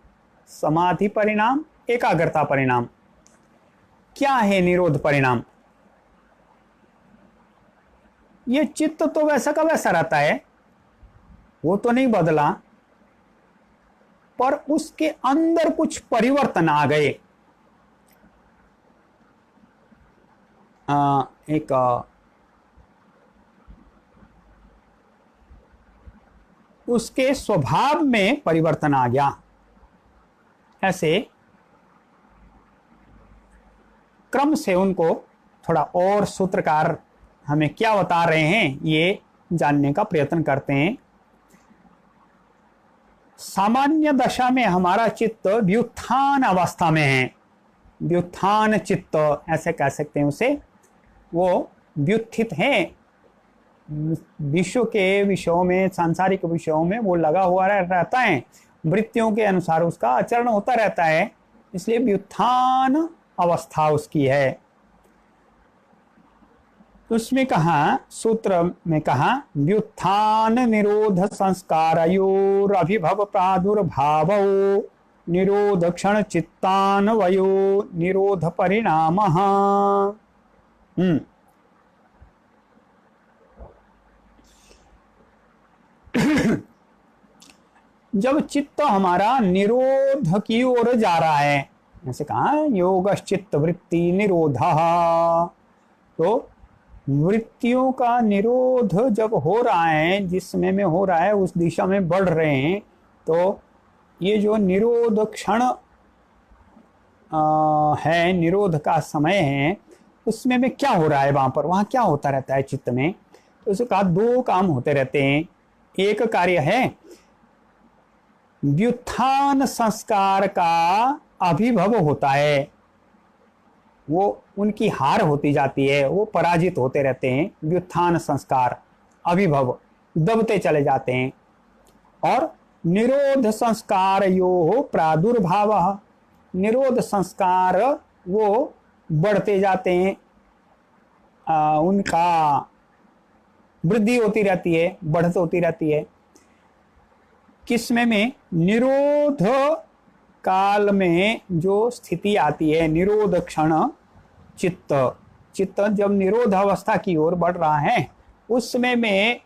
समाधि परिणाम, एकाग्रता परिणाम। क्या है निरोध परिणाम? ये चित्त तो वैसा का वैसा रहता है, वो तो नहीं बदला, पर उसके अंदर कुछ परिवर्तन आ गए। एक उसके स्वभाव में परिवर्तन आ गया। ऐसे क्रम से उनको थोड़ा और सूत्रकार हमें क्या बता रहे हैं ये जानने का प्रयत्न करते हैं। सामान्य दशा में हमारा चित्त व्युत्थान अवस्था में है, व्युत्थान चित्त ऐसे कह सकते हैं उसे। वो व्युत्थित है, विश्व के विषयों में, सांसारिक विषयों में वो लगा हुआ रहता है, वृत्तियों के अनुसार उसका आचरण होता रहता है, इसलिए व्युत्थान अवस्था उसकी है। उसमें कहा, सूत्र में कहा, व्युत्थान निरोध संस्कारयोर अभिभव प्रादुर्भाव निरोध क्षण चित्तान्वयो निरोध परिणाम। जब चित्त हमारा निरोध की ओर जा रहा है, जैसे कहा योगश्चित्त वृत्ति निरोध, तो वृत्तियों का निरोध जब हो रहा है, जिस समय में हो रहा है उस दिशा में बढ़ रहे हैं, तो ये जो निरोध क्षण है, निरोध का समय है, उसमें में क्या हो रहा है, वहां पर वहां क्या होता रहता है चित्त में। तो उसके कहा दो काम होते रहते हैं। एक कार्य है व्युत्थान संस्कार का अभिभव होता है, वो उनकी हार होती जाती है, वो पराजित होते रहते हैं। व्युत्थान संस्कार अभिभव दबते चले जाते हैं। और निरोध संस्कार यो प्रादुर्भाव, निरोध संस्कार वो बढ़ते जाते हैं, उनका वृद्धि होती रहती है, बढ़त होती रहती है। किसमें में निरोध काल में जो स्थिति आती है, निरोध क्षण चित्त, चित्त जब निरोध अवस्था की ओर बढ़ रहा है, उस समय में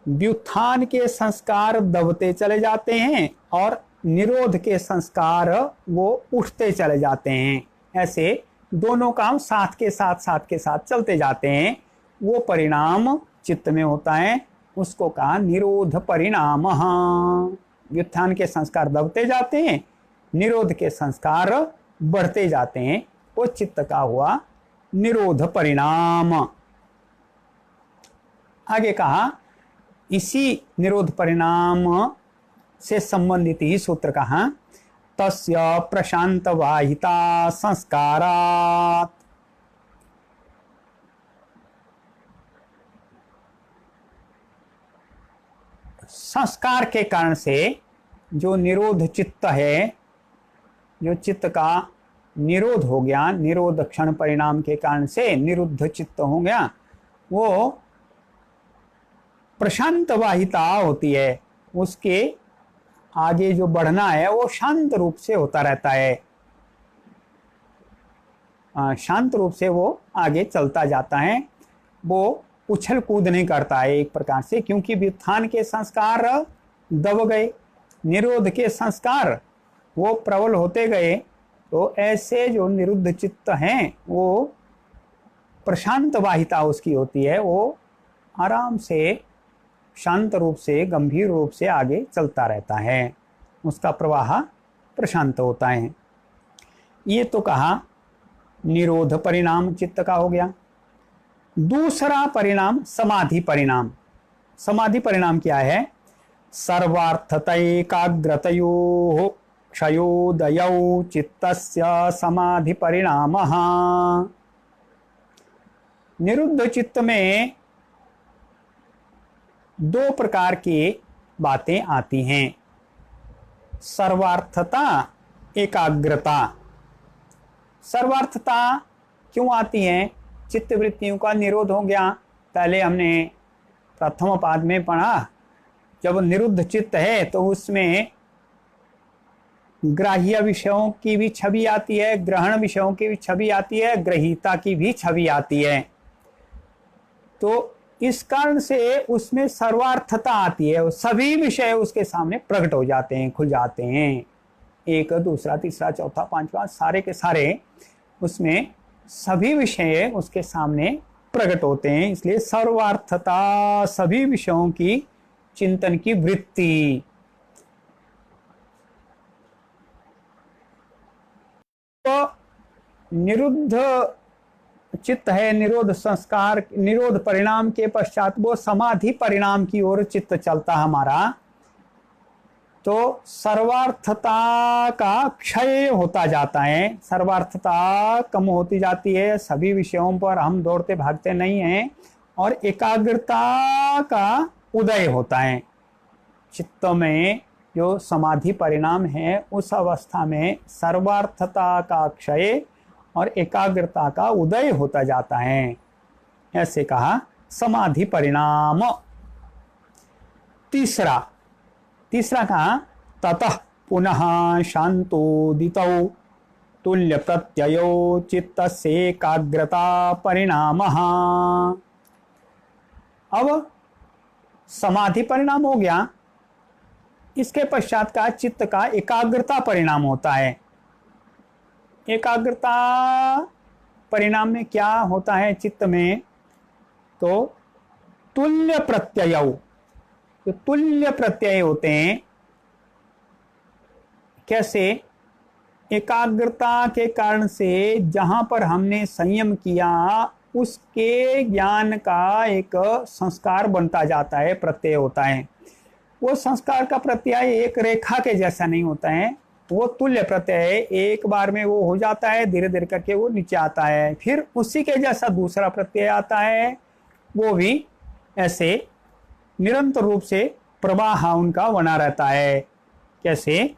व्युत्थान के संस्कार दबते चले जाते हैं और निरोध के संस्कार वो उठते चले जाते हैं। ऐसे दोनों काम साथ के साथ चलते जाते हैं। वो परिणाम चित्त में होता है, उसको कहा निरोध परिणाम। व्युत्थान के संस्कार दबते जाते हैं, निरोध के संस्कार बढ़ते जाते हैं, वो चित्त का हुआ निरोध परिणाम। आगे कहा, इसी निरोध परिणाम से संबंधित ही सूत्र कहा, तस्य प्रशांत वाहिता संस्कारात्। संस्कार के कारण से जो निरोध चित्त है, जो चित्त का निरोध हो गया, निरोध क्षण परिणाम के कारण से निरुद्ध चित्त हो गया, वो प्रशांत वाहिता होती है, उसके आगे जो बढ़ना है वो शांत रूप से होता रहता है, शांत रूप से वो आगे चलता जाता है, वो उछल कूद नहीं करता है एक प्रकार से, क्योंकि व्युत्थान के संस्कार दब गए, निरोध के संस्कार वो प्रबल होते गए। तो ऐसे जो निरुद्ध चित्त हैं वो प्रशांत वाहिता उसकी होती है, वो आराम से शांत रूप से गंभीर रूप से आगे चलता रहता है, उसका प्रवाह प्रशांत होता है। ये तो कहा निरोध परिणाम चित्त का हो गया। दूसरा परिणाम समाधि परिणाम। समाधि परिणाम क्या है? सर्वार्थतैकाग्रतयोः क्षयोदयौ चित्तस्य समाधि परिणामः। निरुद्ध चित्त में दो प्रकार की बातें आती हैं, सर्वार्थता, एकाग्रता। सर्वार्थता क्यों आती है? चित्त वृत्तियों का निरोध हो गया। पहले हमने प्रथम पाद में पढ़ा, जब निरुद्ध चित्त है तो उसमें ग्राह्य विषयों की भी छवि आती है, ग्रहण विषयों की भी छवि आती है, ग्रहीता की भी छवि आती है। तो इस कारण से उसमें सर्वार्थता आती है, सभी विषय उसके सामने प्रकट हो जाते हैं, खुल जाते हैं। एक, दूसरा, तीसरा, चौथा, पांचवा, सारे के सारे उसमें सभी विषय उसके सामने प्रकट होते हैं। इसलिए सर्वार्थता, सभी विषयों की चिंतन की वृत्ति। तो निरुद्ध चित्त है, निरोध संस्कार, निरोध परिणाम के पश्चात वो समाधि परिणाम की ओर चित्त चलता हमारा। तो सर्वार्थता का क्षय होता जाता है, सर्वार्थता कम होती जाती है, सभी विषयों पर हम दौड़ते भागते नहीं हैं, और एकाग्रता का उदय होता है। चित्त में जो समाधि परिणाम है उस अवस्था में सर्वार्थता का क्षय और एकाग्रता का उदय होता जाता है, ऐसे कहा समाधि परिणाम। तीसरा कहा ततः पुनः शांतोदितौ तुल्य प्रत्ययो चित्तस्य एकाग्रता परिणामः। अब समाधि परिणाम हो गया, इसके पश्चात का चित्त का एकाग्रता परिणाम होता है। एकाग्रता परिणाम में क्या होता है चित्त में? तो तुल्य प्रत्यय, जो तुल्य प्रत्यय होते हैं, कैसे? एकाग्रता के कारण से जहां पर हमने संयम किया उसके ज्ञान का एक संस्कार बनता जाता है, प्रत्यय होता है। वो संस्कार का प्रत्यय एक रेखा के जैसा नहीं होता है, वो तुल्य प्रत्यय एक बार में वो हो जाता है, धीरे धीरे करके वो नीचे आता है, फिर उसी के जैसा दूसरा प्रत्यय आता है, वो भी ऐसे निरंतर रूप से प्रवाह उनका बना रहता है। कैसे?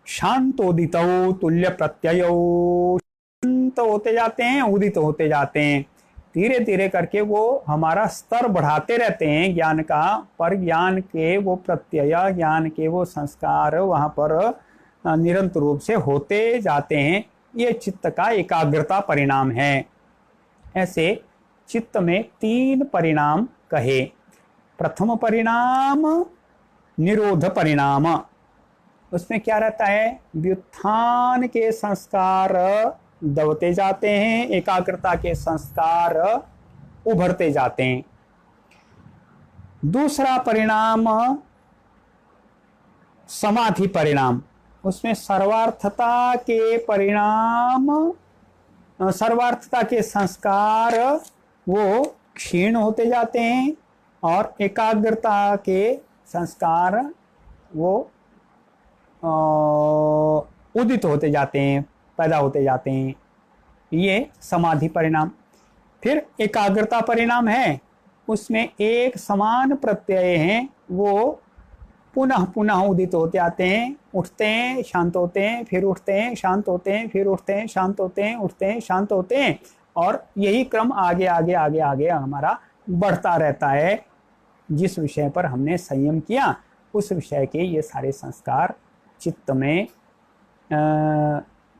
शांतोदितो तुल्य प्रत्ययो, शांत होते जाते हैं, उदित होते जाते हैं, धीरे धीरे करके वो हमारा स्तर बढ़ाते रहते हैं ज्ञान का, पर ज्ञान के वो प्रत्यय, ज्ञान के वो संस्कार वहाँ पर निरंतर रूप से होते जाते हैं। ये चित्त का एकाग्रता परिणाम है। ऐसे चित्त में 3 परिणाम कहे। प्रथम परिणाम निरोध परिणाम, उसमें क्या रहता है? व्युत्थान के संस्कार दबते जाते हैं, एकाग्रता के संस्कार उभरते जाते हैं। दूसरा परिणाम समाधि परिणाम, उसमें सर्वार्थता के परिणाम, सर्वार्थता के संस्कार वो क्षीण होते जाते हैं और एकाग्रता के संस्कार वो उदित होते जाते हैं, पैदा होते जाते हैं। ये समाधि परिणाम। फिर एकाग्रता परिणाम है, उसमें एक समान प्रत्यय हैं, वो पुनः पुनः उदित होते आते हैं, उठते हैं, शांत होते हैं, फिर उठते हैं, शांत होते हैं, फिर उठते हैं, शांत होते हैं, उठते हैं, शांत होते हैं, और यही क्रम आगे आगे आगे आगे हमारा बढ़ता रहता है। जिस विषय पर हमने संयम किया उस विषय के ये सारे संस्कार चित्त में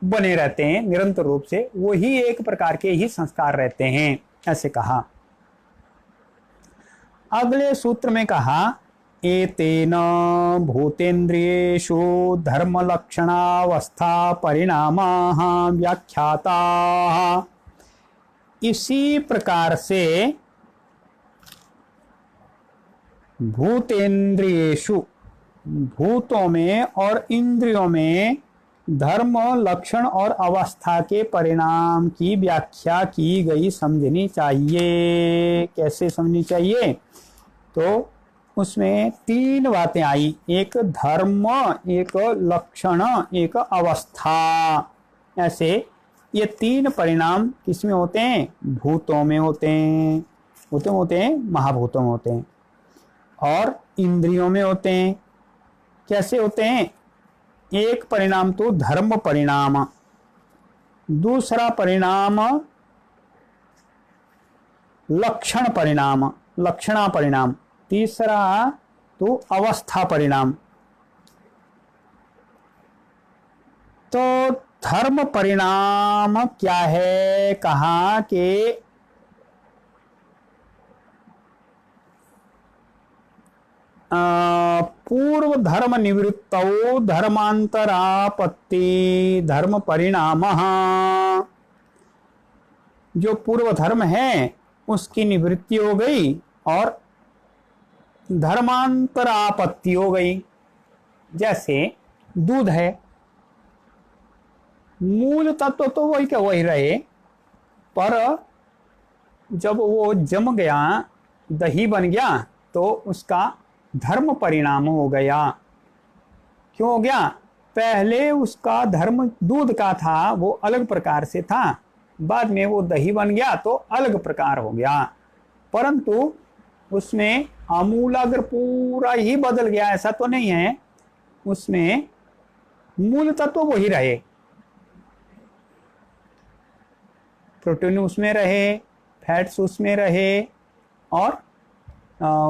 बने रहते हैं निरंतर रूप से, वही एक प्रकार के ही संस्कार रहते हैं, ऐसे कहा। अगले सूत्र में कहा एतेन भूतेन्द्रियेषु धर्म लक्षणावस्था परिणामाः व्याख्याताः। इसी प्रकार से भूतेन्द्रियेषु, भूतों में और इंद्रियों में धर्म लक्षण और अवस्था के परिणाम की व्याख्या की गई, समझनी चाहिए। कैसे समझनी चाहिए? तो उसमें 3 बातें आई, एक धर्म, एक लक्षण, एक अवस्था। ऐसे ये 3 परिणाम किसमें होते हैं? भूतों में होते हैं, भूतों में होते हैं, महाभूतों में होते हैं, और इंद्रियों में होते हैं। कैसे होते हैं? एक परिणाम तो धर्म परिणाम, दूसरा परिणाम लक्षण परिणाम, लक्षणा परिणाम, तीसरा तो अवस्था परिणाम। तो धर्म परिणाम क्या है? कहा कि पूर्व धर्म निवृत्तौ धर्मांतरापत्ति धर्म परिणाम। जो पूर्व धर्म है उसकी निवृत्ति हो गई और धर्मांतरापत्ति हो गई। जैसे दूध है, मूल तत्व तो वही का वही रहे, पर जब वो जम गया, दही बन गया, तो उसका धर्म परिणाम हो गया। क्यों हो गया? पहले उसका धर्म दूध का था, वो अलग प्रकार से था, बाद में वो दही बन गया तो अलग प्रकार हो गया। परंतु उसमें आमूलाग्र पूरा ही बदल गया ऐसा तो नहीं है, उसमें मूल तत्व वही रहे। प्रोटीन उसमें रहे, फैट्स उसमें रहे, और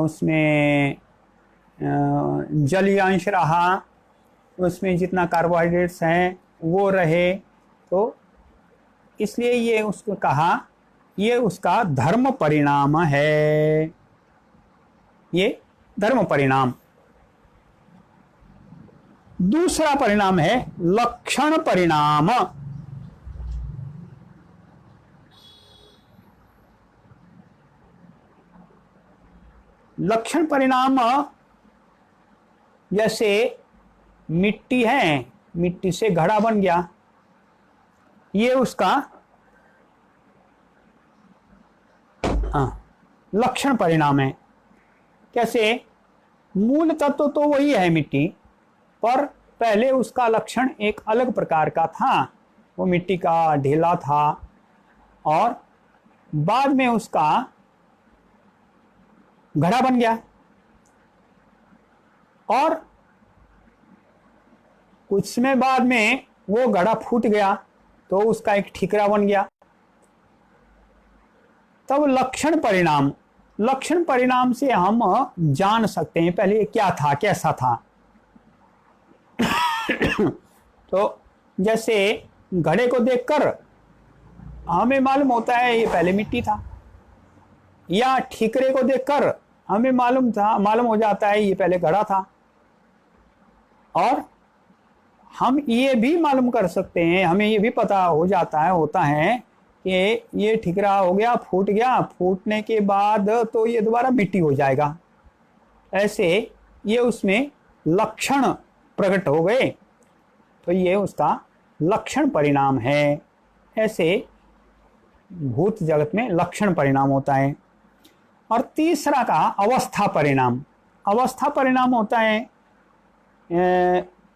उसमें जलीय अंश रहा, उसमें जितना कार्बोहाइड्रेट्स हैं वो रहे। तो इसलिए ये उसको कहा, ये उसका धर्म परिणाम है, ये धर्म परिणाम। दूसरा परिणाम है लक्षण परिणाम। लक्षण परिणाम जैसे मिट्टी है, मिट्टी से घड़ा बन गया, ये उसका लक्षण परिणाम है। कैसे? मूल तत्व तो वही है मिट्टी, पर पहले उसका लक्षण एक अलग प्रकार का था, वो मिट्टी का ढेला था, और बाद में उसका घड़ा बन गया, और कुछ समय बाद में वो घड़ा फूट गया तो उसका एक ठिकरा बन गया। तब लक्षण परिणाम, लक्षण परिणाम से हम जान सकते हैं पहले ये क्या था, कैसा था। तो जैसे घड़े को देखकर हमें मालूम होता है ये पहले मिट्टी था, या ठिकरे को देखकर हमें मालूम हो जाता है ये पहले घड़ा था। और हम ये भी मालूम कर सकते हैं, हमें ये भी पता हो जाता है, होता है कि ये ठिकरा हो गया, फूट गया, फूटने के बाद तो ये दोबारा मिट्टी हो जाएगा। ऐसे ये उसमें लक्षण प्रकट हो गए, तो ये उसका लक्षण परिणाम है। ऐसे भूत जगत में लक्षण परिणाम होता है। और तीसरा का अवस्था परिणाम। अवस्था परिणाम होता है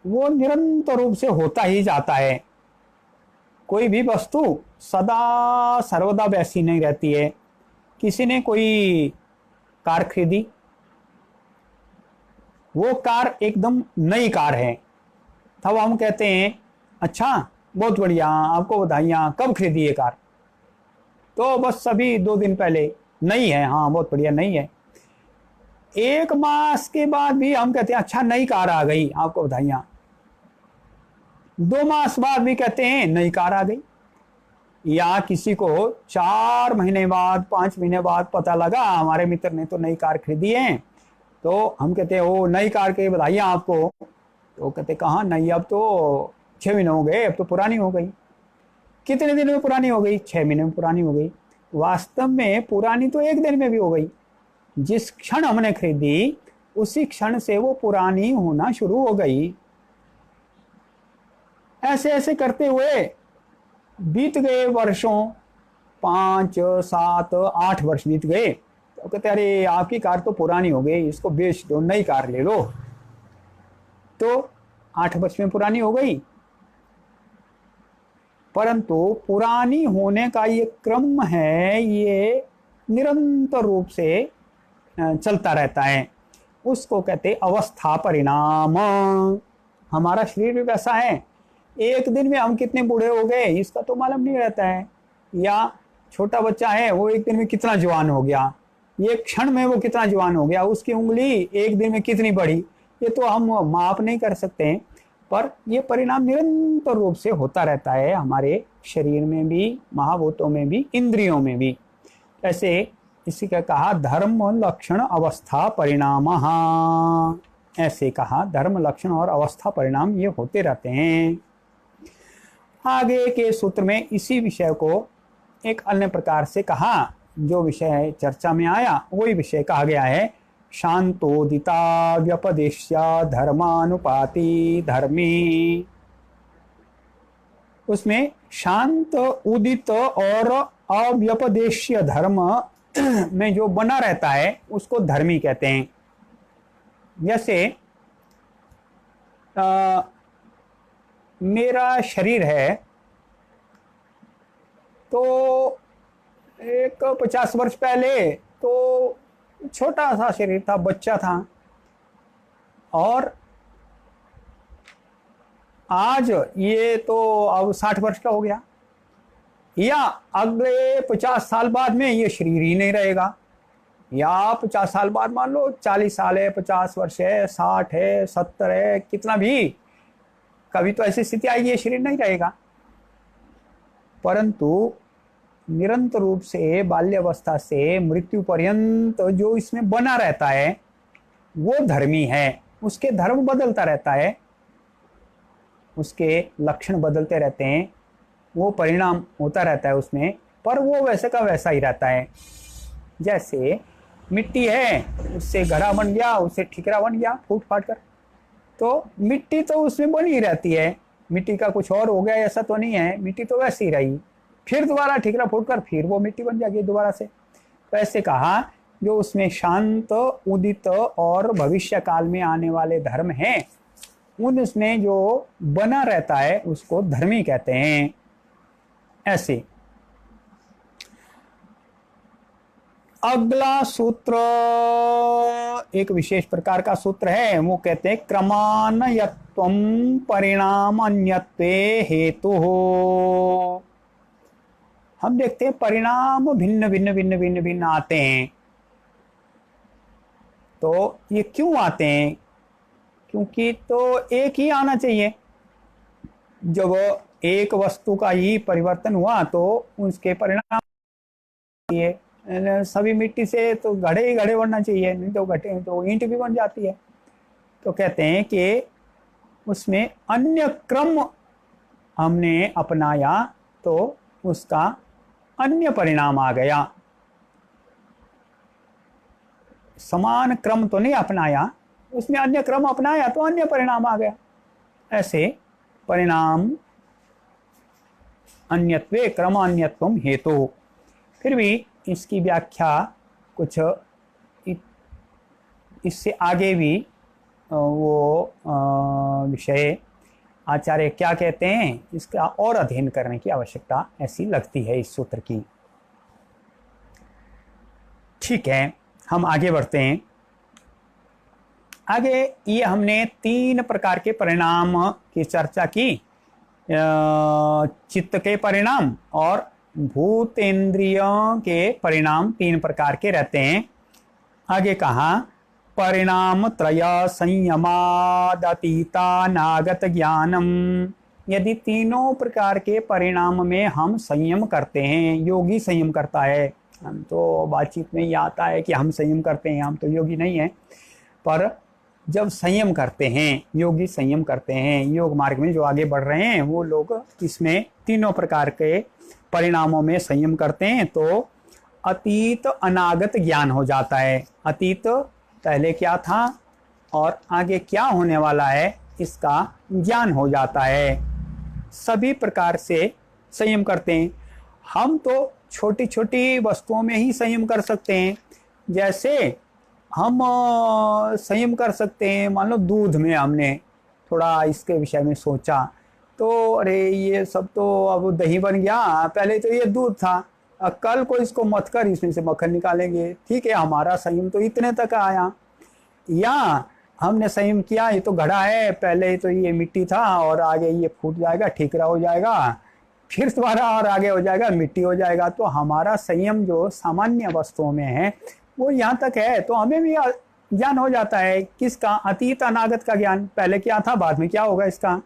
वो निरंतर रूप से होता ही जाता है। कोई भी वस्तु सदा सर्वदा वैसी नहीं रहती है। किसी ने कोई कार खरीदी, वो कार एकदम नई कार है, तब हम कहते हैं अच्छा बहुत बढ़िया, आपको बधाइयाँ, कब खरीदी ये कार? तो बस अभी 2 दिन पहले। नई है, हाँ बहुत बढ़िया नई है। 1 मास के बाद भी हम कहते हैं अच्छा नई कार आ गई, आपको बधाइयाँ। 2 मास बाद भी कहते हैं नई कार आ गई। या किसी को 4 महीने बाद, 5 महीने बाद पता लगा हमारे मित्र ने तो नई कार खरीदी है, तो हम कहते हैं ओ नई कार की बधाइयाँ आपको। तो कहते कहाँ नई, अब तो 6 महीने हो गए, अब तो पुरानी हो गई। कितने दिन में पुरानी हो गई? 6 महीने में पुरानी हो गई। वास्तव में पुरानी तो 1 दिन में भी हो गई। जिस क्षण हमने खरीदी उसी क्षण से वो पुरानी होना शुरू हो गई। ऐसे ऐसे करते हुए बीत गए वर्षों, 5, 7, 8 वर्ष बीत गए। तो कहते अरे आपकी कार तो पुरानी हो गई, इसको बेच दो, नई कार ले लो। तो 8 वर्ष में पुरानी हो गई। परंतु पुरानी होने का ये क्रम है, ये निरंतर रूप से चलता रहता है। उसको कहते अवस्था परिणाम। हमारा शरीर भी वैसा है, एक दिन में हम कितने बूढ़े हो गए इसका तो मालूम नहीं रहता है। या छोटा बच्चा है, वो एक दिन में कितना जवान हो गया, ये क्षण में वो कितना जवान हो गया, उसकी उंगली एक दिन में कितनी बढ़ी, ये तो हम माप नहीं कर सकते। पर ये परिणाम निरंतर रूप से होता रहता है हमारे शरीर में भी, महाभूतों में भी, इंद्रियों में भी। ऐसे इसी का कहा धर्म लक्षण अवस्था परिणाम। ऐसे कहा। धर्म, लक्षण और अवस्था परिणाम ये होते रहते हैं। आगे के सूत्र में इसी विषय को एक अन्य प्रकार से कहा। जो विषय चर्चा में आया वही विषय कहा गया है। शांतोदिता व्यपदेश्य धर्मानुपाति धर्मी। उसमें शांत, उदित और अव्यपदेश्य धर्म में जो बना रहता है उसको धर्मी कहते हैं। जैसे मेरा शरीर है तो एक 50 वर्ष पहले तो छोटा सा शरीर था, बच्चा था, और आज ये तो अब 60 वर्ष का हो गया, या अगले 50 साल बाद में ये शरीर ही नहीं रहेगा, या 50 साल बाद मान लो 40 साल है, 50 वर्ष है, 60 है, 70 है, कितना भी, कभी तो ऐसी स्थिति आएगी ये शरीर नहीं रहेगा। परंतु निरंतर रूप से बाल्यावस्था से मृत्यु पर्यंत जो इसमें बना रहता है वो धर्मी है। उसके धर्म बदलता रहता है, उसके लक्षण बदलते रहते हैं, वो परिणाम होता रहता है उसमें, पर वो वैसे का वैसा ही रहता है। जैसे मिट्टी है, उससे घड़ा बन गया, उससे ठिकरा बन गया फूट फाट कर, तो मिट्टी तो उसमें बनी ही रहती है, मिट्टी का कुछ और हो गया ऐसा तो नहीं है, मिट्टी तो वैसे ही रही, फिर दोबारा ठिकरा फूट कर फिर वो मिट्टी बन जाएगी दोबारा से। तो ऐसे कहा जो उसमें शांत, उदित और भविष्य काल में आने वाले धर्म हैं, उनमें जो बना रहता है उसको धर्मी कहते हैं। ऐसे अगला सूत्र एक विशेष प्रकार का सूत्र है, वो कहते हैं क्रमान्वयत्वं परिणाम अन्यत्वे हेतु हो। हम देखते हैं परिणाम भिन्न भिन्न भिन्न भिन्न भिन्न आते हैं, तो ये क्यों आते हैं? क्योंकि तो एक ही आना चाहिए। जब एक वस्तु का ही परिवर्तन हुआ तो उसके परिणाम ये सभी मिट्टी से तो घड़े ही घड़े बनना चाहिए, नहीं तो घटे तो ईंट भी बन जाती है। तो कहते हैं कि उसमें अन्य क्रम हमने अपनाया तो उसका अन्य परिणाम आ गया। समान क्रम तो नहीं अपनाया, उसमें अन्य क्रम अपनाया तो अन्य परिणाम आ गया। ऐसे परिणाम अन्यत्वे क्रमान्यत्वम हेतु। फिर भी इसकी व्याख्या कुछ इससे आगे भी वो विषय आचार्य क्या कहते हैं इसका और अध्ययन करने की आवश्यकता ऐसी लगती है इस सूत्र की। ठीक है, हम आगे बढ़ते हैं। आगे ये हमने 3 प्रकार के परिणाम की चर्चा की, चित्त के परिणाम और भूतेंद्रियों के परिणाम 3 प्रकार के रहते हैं। आगे कहा परिणाम त्रय संयमादतीता नागत ज्ञानम। यदि तीनों प्रकार के परिणाम में हम संयम करते हैं, योगी संयम करता है, हम तो बातचीत में ये आता है कि हम संयम करते हैं, हम तो योगी नहीं हैं, पर जब संयम करते हैं, योगी संयम करते हैं, योग मार्ग में जो आगे बढ़ रहे हैं वो लोग इसमें तीनों प्रकार के परिणामों में संयम करते हैं तो अतीत अनागत ज्ञान हो जाता है। अतीत पहले क्या था और आगे क्या होने वाला है इसका ज्ञान हो जाता है। सभी प्रकार से संयम करते हैं। हम तो छोटी छोटी वस्तुओं में ही संयम कर सकते हैं। जैसे हम संयम कर सकते हैं, मान लो दूध में हमने थोड़ा इसके विषय में सोचा तो अरे ये सब तो अब दही बन गया, पहले तो ये दूध था, कल को इसको मथ कर इसमें से मक्खन निकालेंगे, ठीक है, हमारा संयम तो इतने तक आया। या हमने संयम किया, ये तो घड़ा है, पहले तो ये मिट्टी था और आगे ये फूट जाएगा, ठीकरा हो जाएगा, फिर दोबारा और आगे हो जाएगा, मिट्टी हो जाएगा। तो हमारा संयम जो सामान्य वस्तुओं में है वो यहाँ तक है, तो हमें भी ज्ञान हो जाता है। किसका? अतीत अनागत का ज्ञान, पहले क्या था बाद में क्या होगा इसका।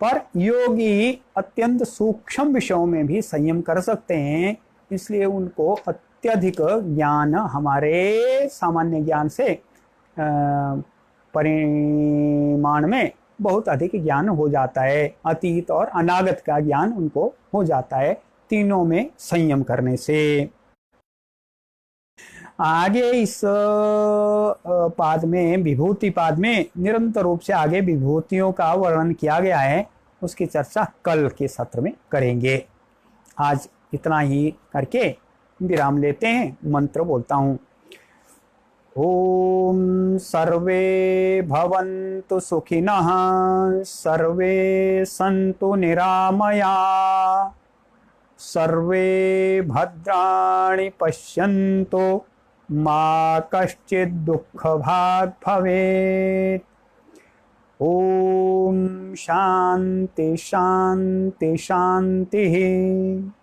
पर योगी अत्यंत सूक्ष्म विषयों में भी संयम कर सकते हैं, इसलिए उनको अत्यधिक ज्ञान हमारे सामान्य ज्ञान से परिमाण में बहुत अधिक ज्ञान हो जाता है। अतीत और अनागत का ज्ञान उनको हो जाता है तीनों में संयम करने से। आगे इस पाद में, विभूति पाद में निरंतर रूप से आगे विभूतियों का वर्णन किया गया है, उसकी चर्चा कल के सत्र में करेंगे। आज इतना ही करके विराम लेते हैं। मंत्र बोलता हूँ। ओम सर्वे भवन्तु सुखिनः, सर्वे सन्तु निरामया, सर्वे भद्राणि पश्यन्तु मा कश्चित् दुःखभाग् भवेत्। ओम शांति शांति शांति।